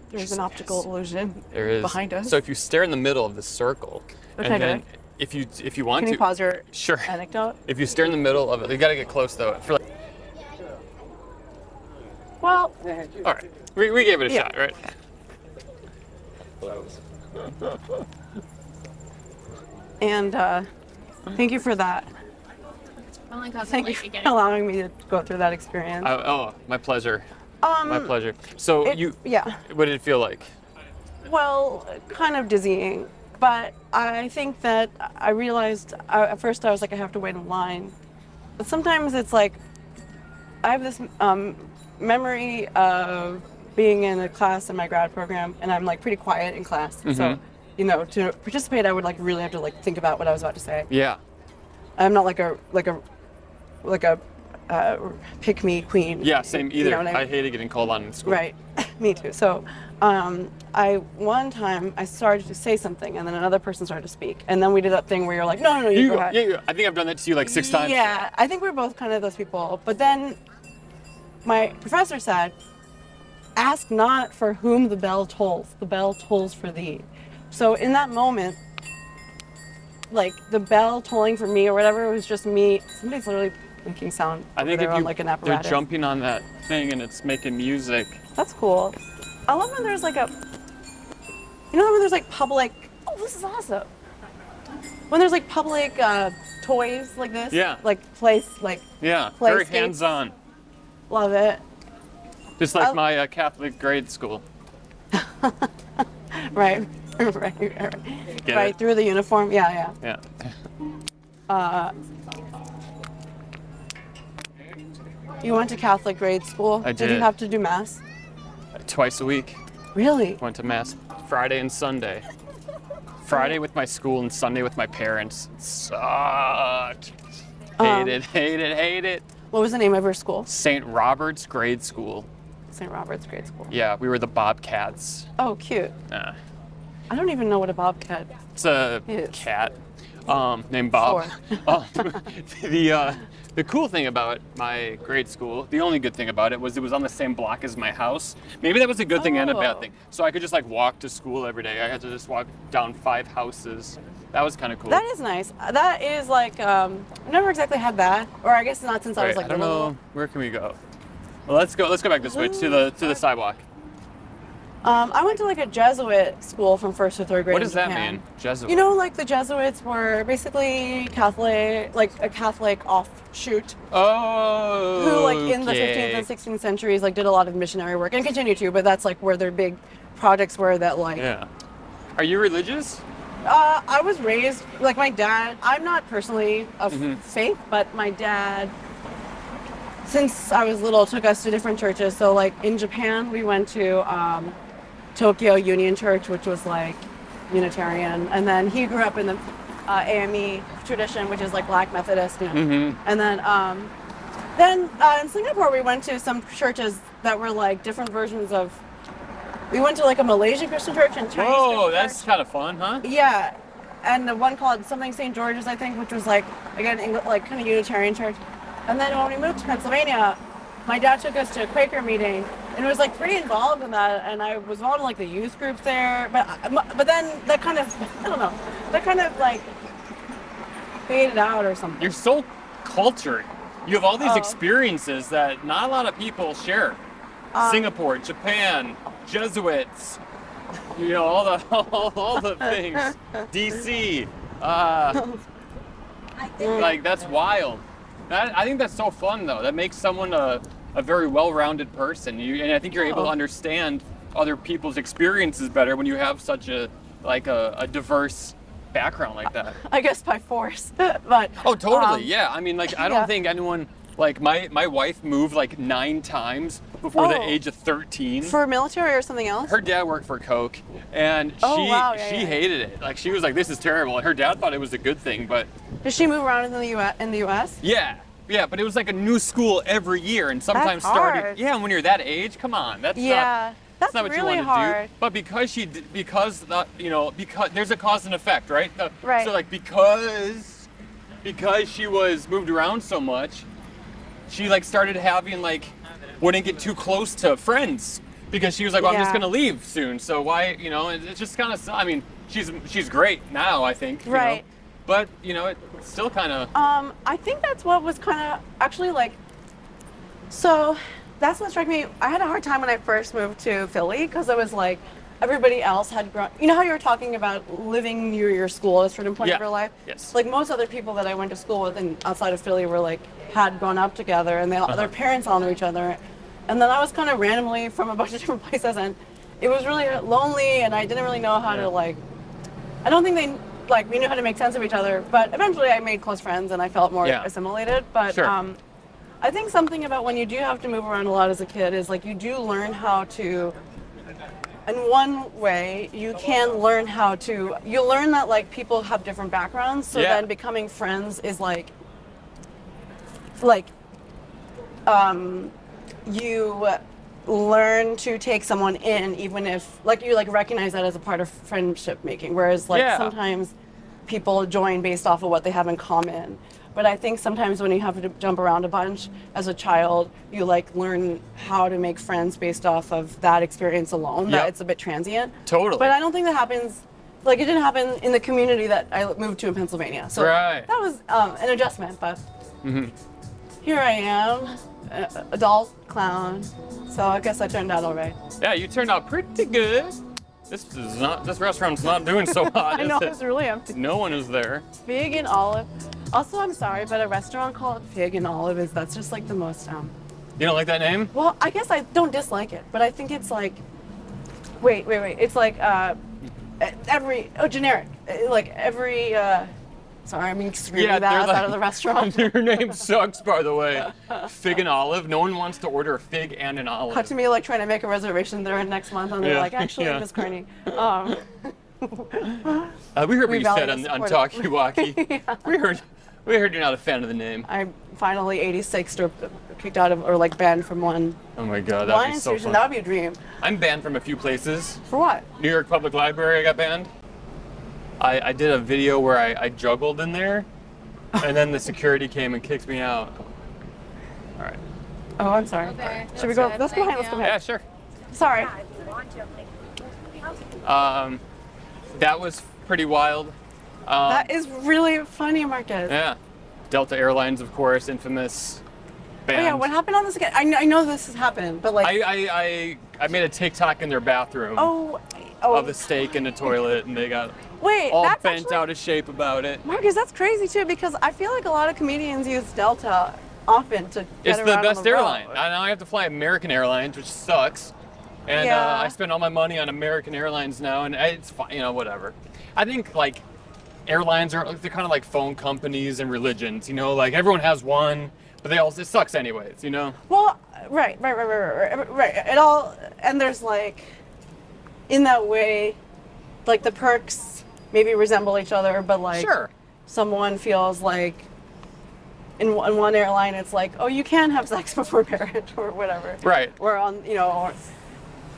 There's an said optical yes. illusion There is. behind us. So if you stare in the middle of the circle, Okay, and then good. if you want Can to, you pause your Sure. anecdote? If you stare in the middle of it, you got to get close though. For like, Well, all right, we gave it a Yeah. shot, right? and thank you for that. Thank you for allowing me to go through that experience. My pleasure. My pleasure. So Yeah. what did it feel like? Well, kind of dizzying, but I think that I realized at first I was like, I have to wait in line. But sometimes it's like, I have this memory of being in a class in my grad program, and I'm like pretty quiet in class. So, to participate, I would like really have to like think about what I was about to say. Yeah. I'm not like a pick me queen. Yeah, same either. You know what I hated getting called on in school. Right, me too. So, one time I started to say something, and then another person started to speak, and then we did that thing where you're like, no, you go ahead. Yeah. I think I've done that to you like 6 times. Yeah, I think we're both kind of those people. But then my professor said, "Ask not for whom the bell tolls. The bell tolls for thee." So in that moment, like the bell tolling for me or whatever, it was just me. Somebody's literally making sound. I think over there if on, you, like an they're apparatus. jumping on that thing and it's making music. That's cool. I love when there's like when there's like public. Oh, this is awesome. When there's like public toys like this. Yeah. Like play Very skates. hands-on. Love it. Just like my Catholic grade school. Right. Get Right it? through the uniform. Yeah. Yeah. You went to Catholic grade school. I Did you did. have to do mass? Twice a week. Really? Went to mass Friday and Sunday. Friday with my school and Sunday with my parents. Sucked. Hate it. What was the name of your school? St. Robert's Grade School. St. Robert's Grade School. Yeah, we were the Bobcats. Oh, cute. Uh, I don't even know what a bobcat. it's a Yes. cat named Bob. The cool thing about my grade school, the only good thing about it was on the same block as my house. Maybe that was a good thing and a bad Oh. thing. So I could just like walk to school every day. I had to just walk down 5 houses. That was kind of cool. That is nice. That is like I've never exactly had that, or I guess not since I was Right, like I don't little. know. Where can we go? Well, let's go back this way to the sidewalk. I went to like a Jesuit school from 1st to 3rd grade. What in does that Japan. mean? Jesuit. You know, like the Jesuits were basically Catholic, like a Catholic offshoot Oh. who, like in the 15th and 16th centuries, like did a lot of missionary work and continue to. But that's like where their big projects were. That like. Yeah. Are you religious? I was raised like my dad. I'm not personally of Mm-hmm. faith, but my dad, since I was little, took us to different churches. So like in Japan, we went to Tokyo Union Church, which was like Unitarian, and then he grew up in the AME tradition, which is like Black Methodist. You know? Mm-hmm. And then in Singapore, we went to some churches that were like different versions of. We went to like a Malaysian Christian church and Chinese Whoa, Christian that's church. kind of fun, huh? Yeah, and the one called something St. George's, I think, which was like again like kind of Unitarian church. And then when we moved to Pennsylvania, my dad took us to a Quaker meeting, and it was like pretty involved in that, and I was involved in like the youth group there, but then that kind of, I don't know, that kind of like faded out or something. You're so cultured. You have all these experiences that not a lot of people share. Singapore, Japan, Jesuits, you know, all the things. DC, like that's wild. I think that's so fun though. That makes someone a very well-rounded person. And I think you're able to understand other people's experiences better when you have such a diverse background like that. I guess by force, but. Oh, totally. Yeah. I mean, like, I don't think anyone, like, my wife moved like 9 times before the age of 13. For military or something else? Her dad worked for Coke, and she hated it. Like, she was like, this is terrible. And her dad thought it was a good thing, but. Did she move around in the U.S.? Yeah. Yeah, but it was like a new school every year, and sometimes That's hard. Yeah, when you're that age, come on. That's not what really you want to hard. do. But because there's a cause and effect, right? Right. So like because she was moved around so much, she like started having like wouldn't get too close to friends because she was like, well, I'm just gonna leave soon. So why, it's just kind of. I mean, she's great now, I think. Right. But it's still kind of. I think that's what was kind of actually like. So. That's what struck me. I had a hard time when I first moved to Philly because it was like everybody else had grown. You know how you were talking about living near your school at a certain point of your life? Yes. Like most other people that I went to school with and outside of Philly were like had grown up together and their parents all knew each other. And then I was kind of randomly from a bunch of different places and it was really lonely and I didn't really know how to like. I don't think we knew how to make sense of each other. But eventually I made close friends and I felt more assimilated. But I think something about when you do have to move around a lot as a kid is like you do learn how to, in one way, you can learn how to, you learn that like people have different backgrounds, so then becoming friends is you learn to take someone in even if, like you like recognize that as a part of friendship making, whereas like sometimes people join based off of what they have in common. But I think sometimes when you have to jump around a bunch as a child, you like learn how to make friends based off of that experience alone, that it's a bit transient. Totally. But I don't think that happens, like it didn't happen in the community that I moved to in Pennsylvania. So that was an adjustment, but here I am, adult clown. So I guess I turned out all right. Yeah, you turned out pretty good. This restaurant's not doing so hot. I know, it's really empty. No one is there. Fig and Olive. Also, I'm sorry, but a restaurant called Fig and Olive that's just like the most. You don't like that name? Well, I guess I don't dislike it, but I think it's like. Wait. It's like generic. Like every. Sorry, I'm screaming that out of the restaurant. Your name sucks, by the way. Fig and Olive. No one wants to order a fig and an olive. Cut to me like trying to make a reservation there next month, and they're like, actually, Miss Carney. We heard what you said on Talkie Walkie. We heard you're not a fan of the name. I'm finally 86th or kicked out of or like banned from one. Oh my god, that'd be so fun. That would be a dream. I'm banned from a few places. For what? New York Public Library, I got banned. I did a video where I juggled in there, and then the security came and kicked me out. All right. Oh, I'm sorry. Okay. Should we go? Let's go ahead. Yeah, sure. Sorry. That was pretty wild. That is really funny, Marcus. Yeah. Delta Airlines, of course, infamous band. Oh yeah, what happened on this again? I know this has happened, but like. I made a TikTok in their bathroom. Of a steak in the toilet, and they got all bent out of shape about it. Marcus, that's crazy too, because I feel like a lot of comedians use Delta often to get around on the road. It's the best airline. I now have to fly American Airlines, which sucks. And I spend all my money on American Airlines now, and it's fine, whatever. I think like airlines they're kind of like phone companies and religions, like everyone has one, but it sucks anyways, Well, right. It all, and there's like, in that way, like the perks maybe resemble each other, but like someone feels like in one airline it's like, oh, you can have sex before marriage or whatever. Right. Or on,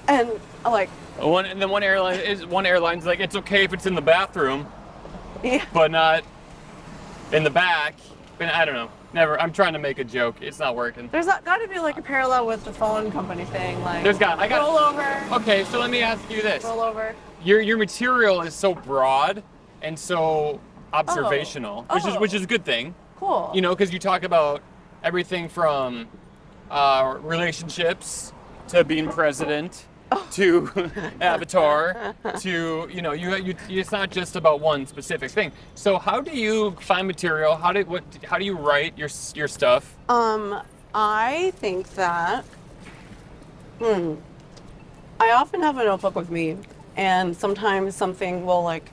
and like. One airline's like, it's okay if it's in the bathroom, but not in the back. And I don't know. Never. I'm trying to make a joke. It's not working. There's got to be like a parallel with the phone company thing. Like, I got roll over. Okay, so let me ask you this. Roll over. Your material is so broad and so observational, which is a good thing. Cool. You know, because you talk about everything from relationships to being president to Avatar to you it's not just about one specific thing. So how do you find material? How do you write your stuff? I think that I often have a notebook with me, and sometimes something will like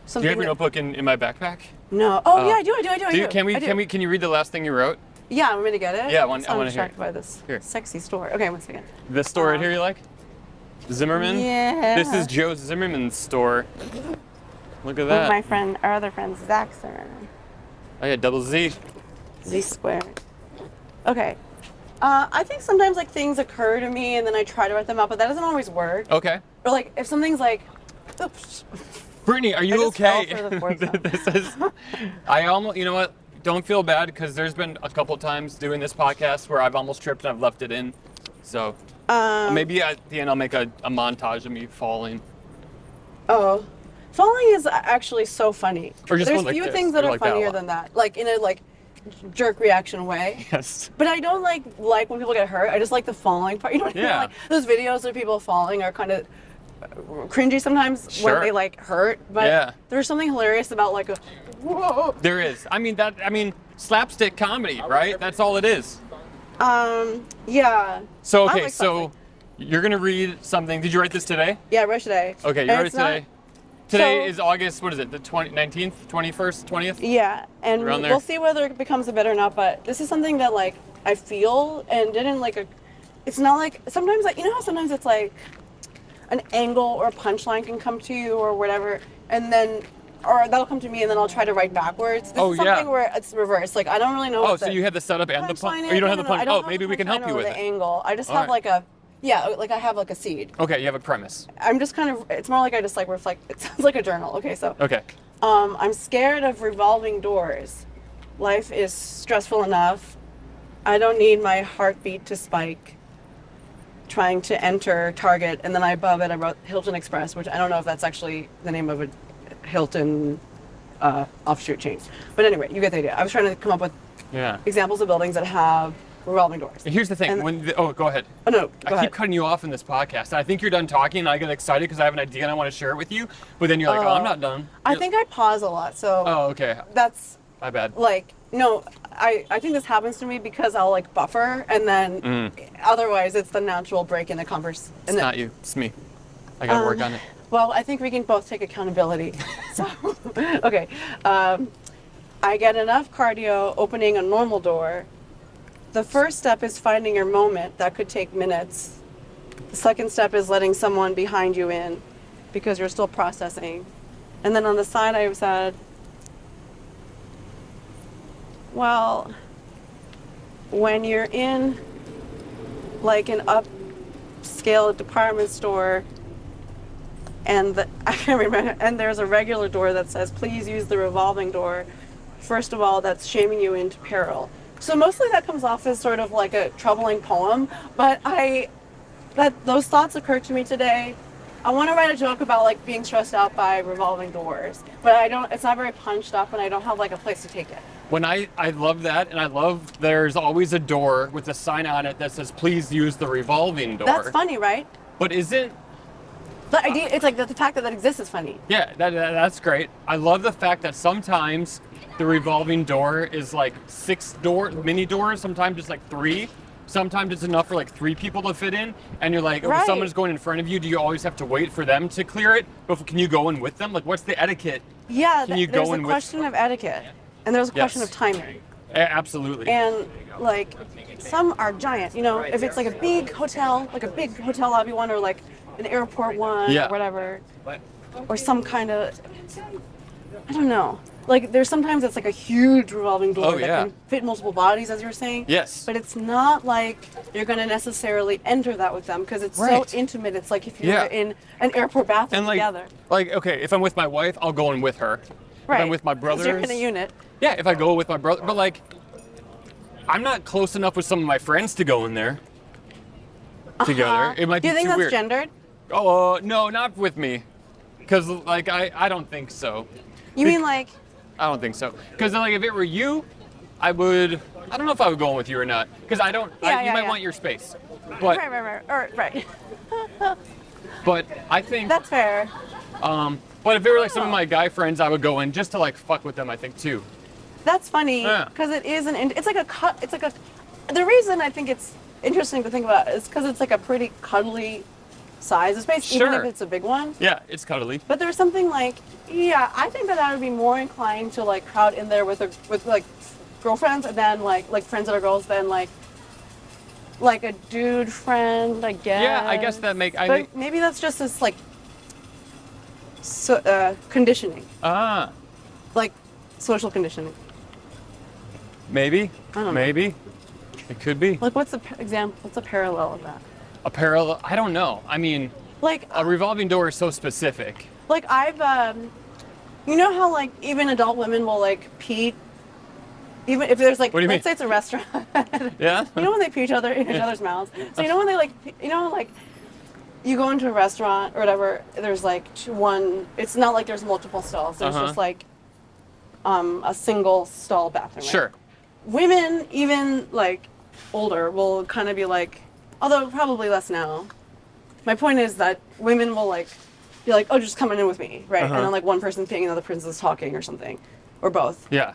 something. Do you have your notebook in my backpack? No. Oh yeah, I do. Can you read the last thing you wrote? Yeah, I'm gonna get it. Yeah, I want to hear. Distracted by this sexy store. Okay, 1 second. This store right here you like? Zimmerman? Yeah. This is Joe Zimmerman's store. Look at that. With our other friend, Zach Zimmerman. Oh yeah, double Z. Z squared. Okay. I think sometimes like things occur to me and then I try to write them out, but that doesn't always work. Okay. Or like if something's like, oops. Brittany, are you okay? Fell for the fourth time. This is. I almost. You know what? Don't feel bad because there's been a couple times doing this podcast where I've almost tripped and I've left it in. So maybe at the end I'll make a montage of me falling. Oh, falling is actually so funny. Or just There's one like few this, things that or are like that a funnier lot. than that, like in a like jerk reaction way. Yes. But I don't like when people get hurt. I just like the falling part. You know what I mean? Yeah. Like those videos of people falling are kind of cringy sometimes Sure. when they like hurt. But Yeah. there's something hilarious about like a whoa. There is. I mean slapstick comedy, right? That's all it is. Yeah. So I okay, like so something. you're gonna read something. Did you write this today? Yeah, I wrote today. Okay, you And wrote it it's not- today. Today so- is August. What is it? The 19th, 21st, 20th? Yeah, and Around there. we'll see whether it becomes a bit or not. But this is something that like I feel and didn't like a. It's not like sometimes like you know how sometimes it's like an angle or a punchline can come to you or whatever, and then or that'll come to me and then I'll try to write backwards. This is something where it's reversed. Like I don't really know. Oh, what so the you have the setup and the punchline punch. is. Or you don't have No, the no, punch. I don't Oh, have maybe the we can help punchline you or with the it. angle. I just All have right. like like I have like a seed. Okay, you have a premise. I'm just kind of. It's more like I just like reflect. It sounds like a journal. Okay, so. Okay. I'm scared of revolving doors. Life is stressful enough. I don't need my heartbeat to spike. Trying to enter Target, and then above it I wrote Hilton Express, which I don't know if that's actually the name of a Hilton offshoot chain. But anyway, you get the idea. I was trying to come up with examples of buildings that have revolving doors. Here's the thing. Go ahead. Oh no, I keep cutting you off in this podcast. And I think you're done talking, and I get excited because I have an idea and I want to share it with you. But then you're like, I'm not done. I think I pause a lot, so. Oh, okay. That's. My bad. Like, no, I think this happens to me because I'll like buffer, and then otherwise it's the natural break in the converse. It's not you. It's me. I gotta work on it. Well, I think we can both take accountability. So, okay. I get enough cardio opening a normal door. The first step is finding your moment. That could take minutes. The second step is letting someone behind you in because you're still processing. And then on the side, I said, well, when you're in like an upscale department store and I can't remember, and there's a regular door that says, please use the revolving door. First of all, that's shaming you into peril. So mostly that comes off as sort of like a troubling poem, but those thoughts occurred to me today. I want to write a joke about like being stressed out by revolving doors, but it's not very punched up and I don't have like a place to take it. When I love that, and I love there's always a door with a sign on it that says, please use the revolving door. That's funny, right? But isn't... The idea, it's like the fact that exists is funny. Yeah, that's great. I love the fact that sometimes the revolving door is like 6 mini doors, sometimes it's like 3. Sometimes it's enough for like 3 people to fit in, and you're like, if someone's going in front of you, do you always have to wait for them to clear it? But can you go in with them? Like, what's the etiquette? Yeah, Can you there's go a in question of etiquette, and there's a question of timing. Absolutely. And like, some are giant. You know, if it's like a big hotel lobby one, or like an airport one, or whatever, or some kind of, I don't know. Like, there's sometimes it's like a huge revolving door that can fit multiple bodies, as you were saying. Yes. But it's not like you're going to necessarily enter that with them because it's so intimate. It's like if you're in an airport bathroom together. Like, okay, if I'm with my wife, I'll go in with her. Right. If I'm with my brothers. You're in a unit. Yeah, if I go with my brother. But like, I'm not close enough with some of my friends to go in there together. It might be Do you think too that's weird. gendered? Oh, no, not with me. Because, like, I don't think so. You mean like... I don't think so. Because, like, if it were you, I don't know if I would go in with you or not. Because I don't, you might want your space. But, Right. but I think... That's fair. But if it were, like, some of my guy friends, I would go in just to, like, fuck with them, I think, too. That's funny. Because it is it's like a cut. It's like a... The reason I think it's interesting to think about is because it's like a pretty cuddly size of space, even if it's a big one. Yeah, it's cuddly. But there's something like, I think that I would be more inclined to like crowd in there with like girlfriends and then like friends that are girls than like a dude friend, I guess. Yeah, I guess that maybe that's just this like conditioning. Like social conditioning. Maybe. I don't know. Maybe. It could be. Like what's a parallel of that? A parallel? I don't know. I mean, like a revolving door is so specific. Like I've, you know how like even adult women will like pee, even if there's like, let's say it's a restaurant. Yeah. You know when they pee in each other's mouths. So you know when they like, like you go into a restaurant or whatever. There's like one. It's not like there's multiple stalls. There's just like a single stall bathroom. Right? Sure. Women, even like older, will kind of be like. Although probably less now. My point is that women will like be like, oh, just come in with me, right? And then like one person's peeing, another person's talking or something, or both. Yeah.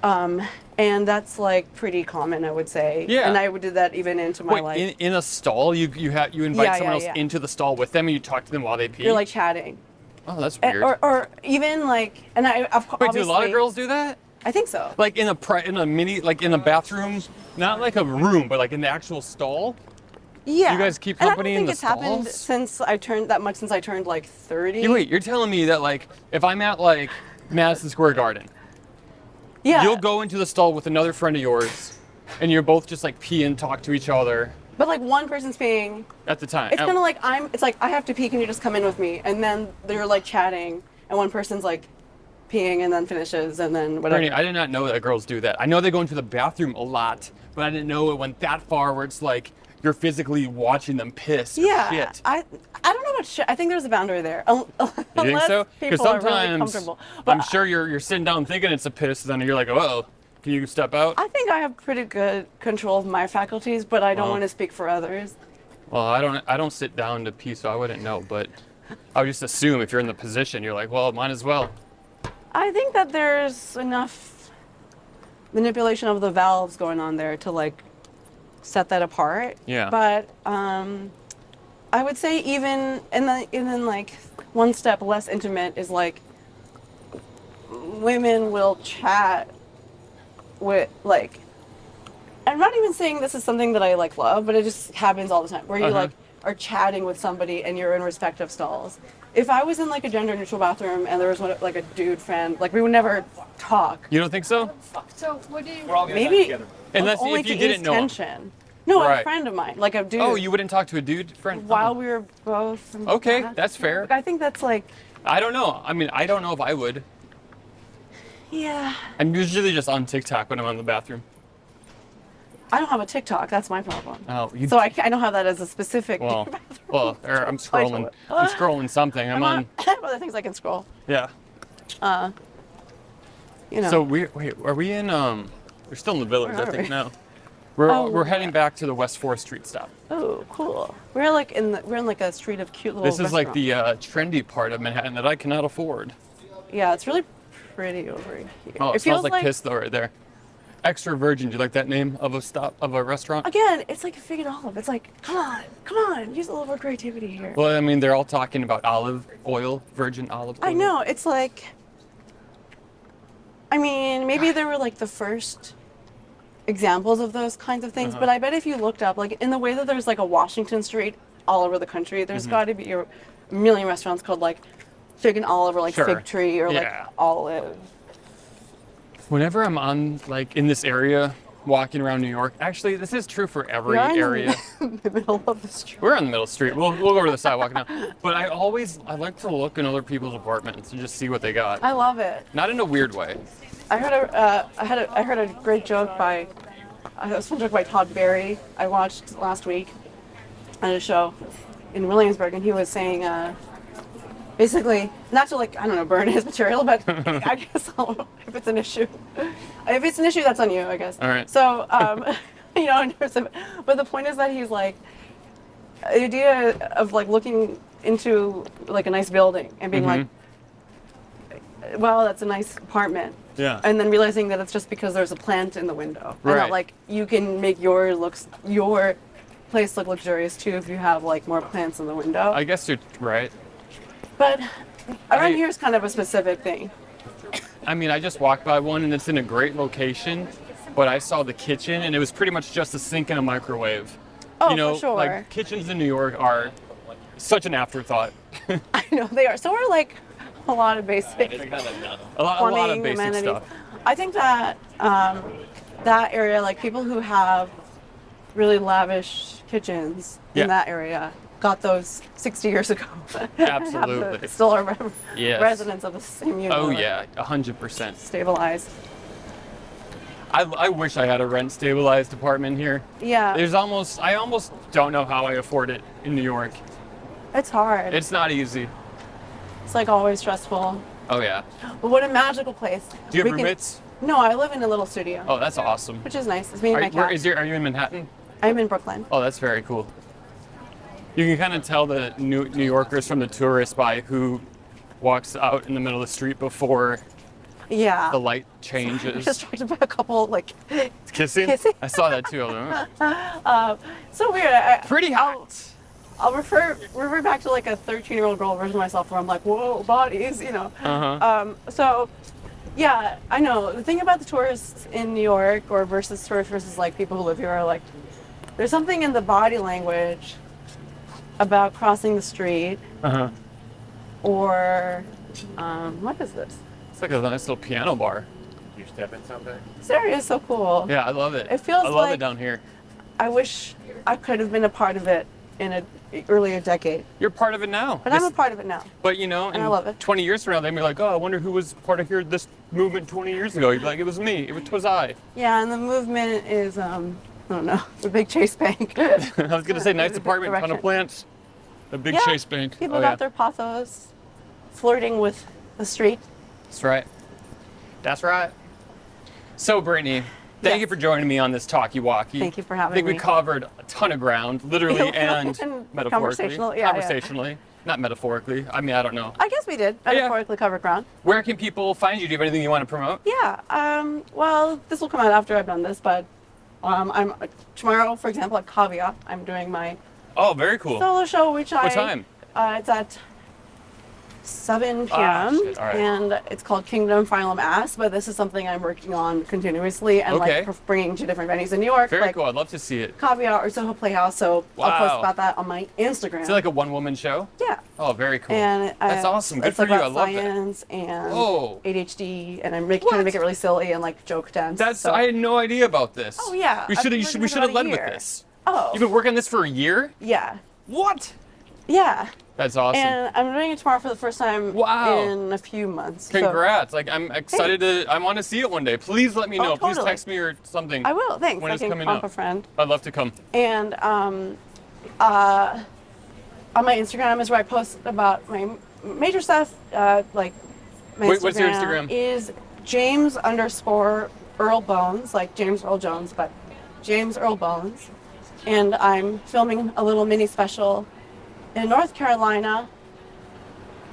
And that's like pretty common, I would say. Yeah. And I would do that even into my life. In a stall, you invite someone else into the stall with them, and you talk to them while they pee. You're like chatting. Oh, that's weird. Or even like, and Wait, do a lot of girls do that? I think so. Like in a bathroom, not like a room, but like in the actual stall. Yeah. You guys keep company in the stalls? I don't think it's happened since I turned like 30. Yeah, wait, you're telling me that like if I'm at like Madison Square Garden, you'll go into the stall with another friend of yours, and you're both just like pee and talk to each other. But like one person's peeing at the time. It's kind of like it's like I have to pee, can you just come in with me? And then they're like chatting, and one person's like peeing and then finishes and then whatever. Brittany, I did not know that girls do that. I know they go into the bathroom a lot, but I didn't know it went that far where it's like you're physically watching them piss. Yeah, shit. I don't know about shit. I think there's a boundary there. You think so? Because sometimes are really comfortable. I'm sure you're sitting down thinking it's a piss, and then you're like, oh, can you step out? I think I have pretty good control of my faculties, but I don't want to speak for others. Well, I don't sit down to pee, so I wouldn't know. But I would just assume if you're in the position, you're like, well, might as well. I think that there's enough manipulation of the valves going on there to like set that apart. Yeah. But I would say even and then like one step less intimate is like women will chat with like. I'm not even saying this is something that I like love, but it just happens all the time where you like are chatting with somebody and you're in respective stalls. If I was in like a gender neutral bathroom and there was like a dude friend, like we would never talk. You don't think so? So what do you? We're all gonna Maybe together. Unless only if you to didn't ease know him. tension. No, Right. a friend of mine, like a dude. Oh, you wouldn't talk to a dude friend? While we were both. In the Okay, bathroom. that's fair. Like, I think that's like. I don't know. I mean, I don't know if I would. Yeah. I'm usually just on TikTok when I'm in the bathroom. I don't have a TikTok. That's my problem. Oh, So I don't have that as a specific. Well, or I'm scrolling. Title. I'm scrolling something. I'm on. I have other things I can scroll. Yeah. You know. So wait, are we in? We're still in the village, Where I are think we? now. Oh, We're heading back to the West 4th Street stop. Oh, cool. We're in like a street of cute little. This is like the restaurants. trendy part of Manhattan that I cannot afford. Yeah, it's really pretty over here. Oh, it smells feels like piss though right there. Extra Virgin. Do you like that name of a restaurant? Again, it's like a fig and olive. It's like, come on, use a little more creativity here. Well, I mean, they're all talking about olive oil, virgin olive oil. I know, it's like, I mean, maybe they were like the first examples of those kinds of things, but I bet if you looked up, like in the way that there's like a Washington Street all over the country, there's got to be a million restaurants called like Fig and Olive or like Sure. Fig Tree or like Yeah. Olive. Whenever I'm on like in this area, walking around New York, actually, this is true for every You're in area. the middle of the street. We're on the middle street. We'll go over to the sidewalk now. But I like to look in other people's apartments and just see what they got. I love it. Not in a weird way. I heard a great joke by I was directed by Todd Barry. I watched last week at a show in Williamsburg, and he was saying, basically, not to like, I don't know, burn his material, but I guess if it's an issue. If it's an issue, that's on you, I guess. All right. So, you know, in terms of, but the point is that he's like, the idea of like looking into like a nice building and being like, well, that's a nice apartment. Yeah. And then realizing that it's just because there's a plant in the window. Right. And that like you can make your place look luxurious too if you have like more plants in the window. I guess you're right. But around here is kind of a specific thing. I mean, I just walked by one and it's in a great location, but I saw the kitchen and it was pretty much just a sink and a microwave. Oh, you know, for sure. like kitchens in New York are such an afterthought. I know they are. So we're like a lot of basic a lot of plumbing, basic amenities. stuff. I think that that area, like people who have really lavish kitchens in that area, got those 60 years ago. Absolutely. Still are residents of the same unit. Oh yeah, 100%. Stabilized. I wish I had a rent stabilized apartment here. Yeah. I almost don't know how I afford it in New York. It's hard. It's not easy. It's like always stressful. Oh yeah. But what a magical place. Do you have roommates? No, I live in a little studio. Oh, that's awesome. Which is nice. It's me and my cat. Are you in Manhattan? I'm in Brooklyn. Oh, that's very cool. You can kind of tell the New Yorkers from the tourists by who walks out in the middle of the street before the light changes. Distracted by a couple like kissing. I saw that too. So weird. Pretty hot. I'll refer back to like a 13-year-old girl version of myself where I'm like, whoa, bodies, you know. So yeah, I know. The thing about the tourists in New York versus tourists versus like people who live here are like, there's something in the body language about crossing the street or what is this? It's like a nice little piano bar. You step in someday? This area is so cool. Yeah, I love it. It feels I love like it down here. I wish I could have been a part of it in an earlier decade. You're part of it now. But I'm a part of it now. But you know, and I love it. 20 years from now, they'll be like, oh, I wonder who was part of this movement 20 years ago. You'd be like, it was me. It was I. Yeah, and the movement is, I don't know, the big Chase Bank. I was going to say, nice apartment, ton of plants. A big Chase Bank. People got their pothos, flirting with the street. That's right. That's right. So, Brittany, thank you for joining me on this Talkie Walkie. Thank you for having me. I think we covered a ton of ground, literally and metaphorically. Conversationally. Not metaphorically. I mean, I don't know. I guess we did metaphorically cover ground. Where can people find you? Do you have anything you want to promote? Yeah. Well, this will come out after I've done this, but I'm tomorrow, for example, at Caveat, I'm doing my very cool. solo show, which What time? It's at 7 p.m. All right. And it's called Kingdom Phylum Ass, but this is something I'm working on continuously and like bringing to different venues in New York. Very like cool. I'd love to see it. Caveat or Soho Playhouse, so I'll post about that on my Instagram. Is it like a one-woman show? Yeah. Oh, very cool. And that's awesome. Good it's for you. about I love science that. and ADHD, and I'm trying to make it really silly and like joke dense. I had no idea about this. Oh yeah. We should have led with this. Oh. You've been working on this for a year? Yeah. What? Yeah. That's awesome. And I'm doing it tomorrow for the first time in a few months. Congrats. So. Like, I'm excited I want to see it one day. Please let me know. Totally. Please text me or something. I will. Thanks. When I it's can coming bump up. a friend. I'd love to come. And on my Instagram is where I post about my major stuff. Like my What's your Instagram? Is James_Earl Bones, like James Earl Jones, but James Earl Bones. And I'm filming a little mini special in North Carolina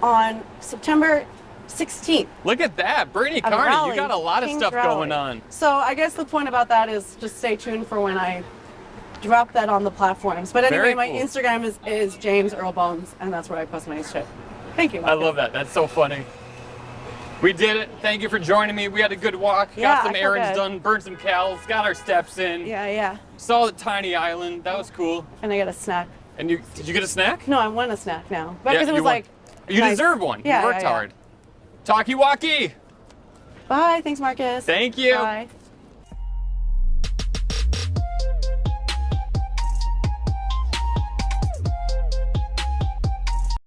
on September 16th. Look at that. Brittany Carney, you got a lot of stuff going on. So I guess the point about that is just stay tuned for when I drop that on the platforms. But anyway, my Instagram is James Earl Bones, and that's where I post my shit. Thank you. Marcus. I love that. That's so funny. We did it. Thank you for joining me. We had a good walk. Got some errands done, burned some calories, got our steps in. Yeah. Saw the tiny island. That was cool. And I got a snack. And did you get a snack? No, I want a snack now. Because it was like you deserve one. Yeah, you worked hard. Talkie Walkie. Bye. Thanks, Marcus. Thank you. Bye.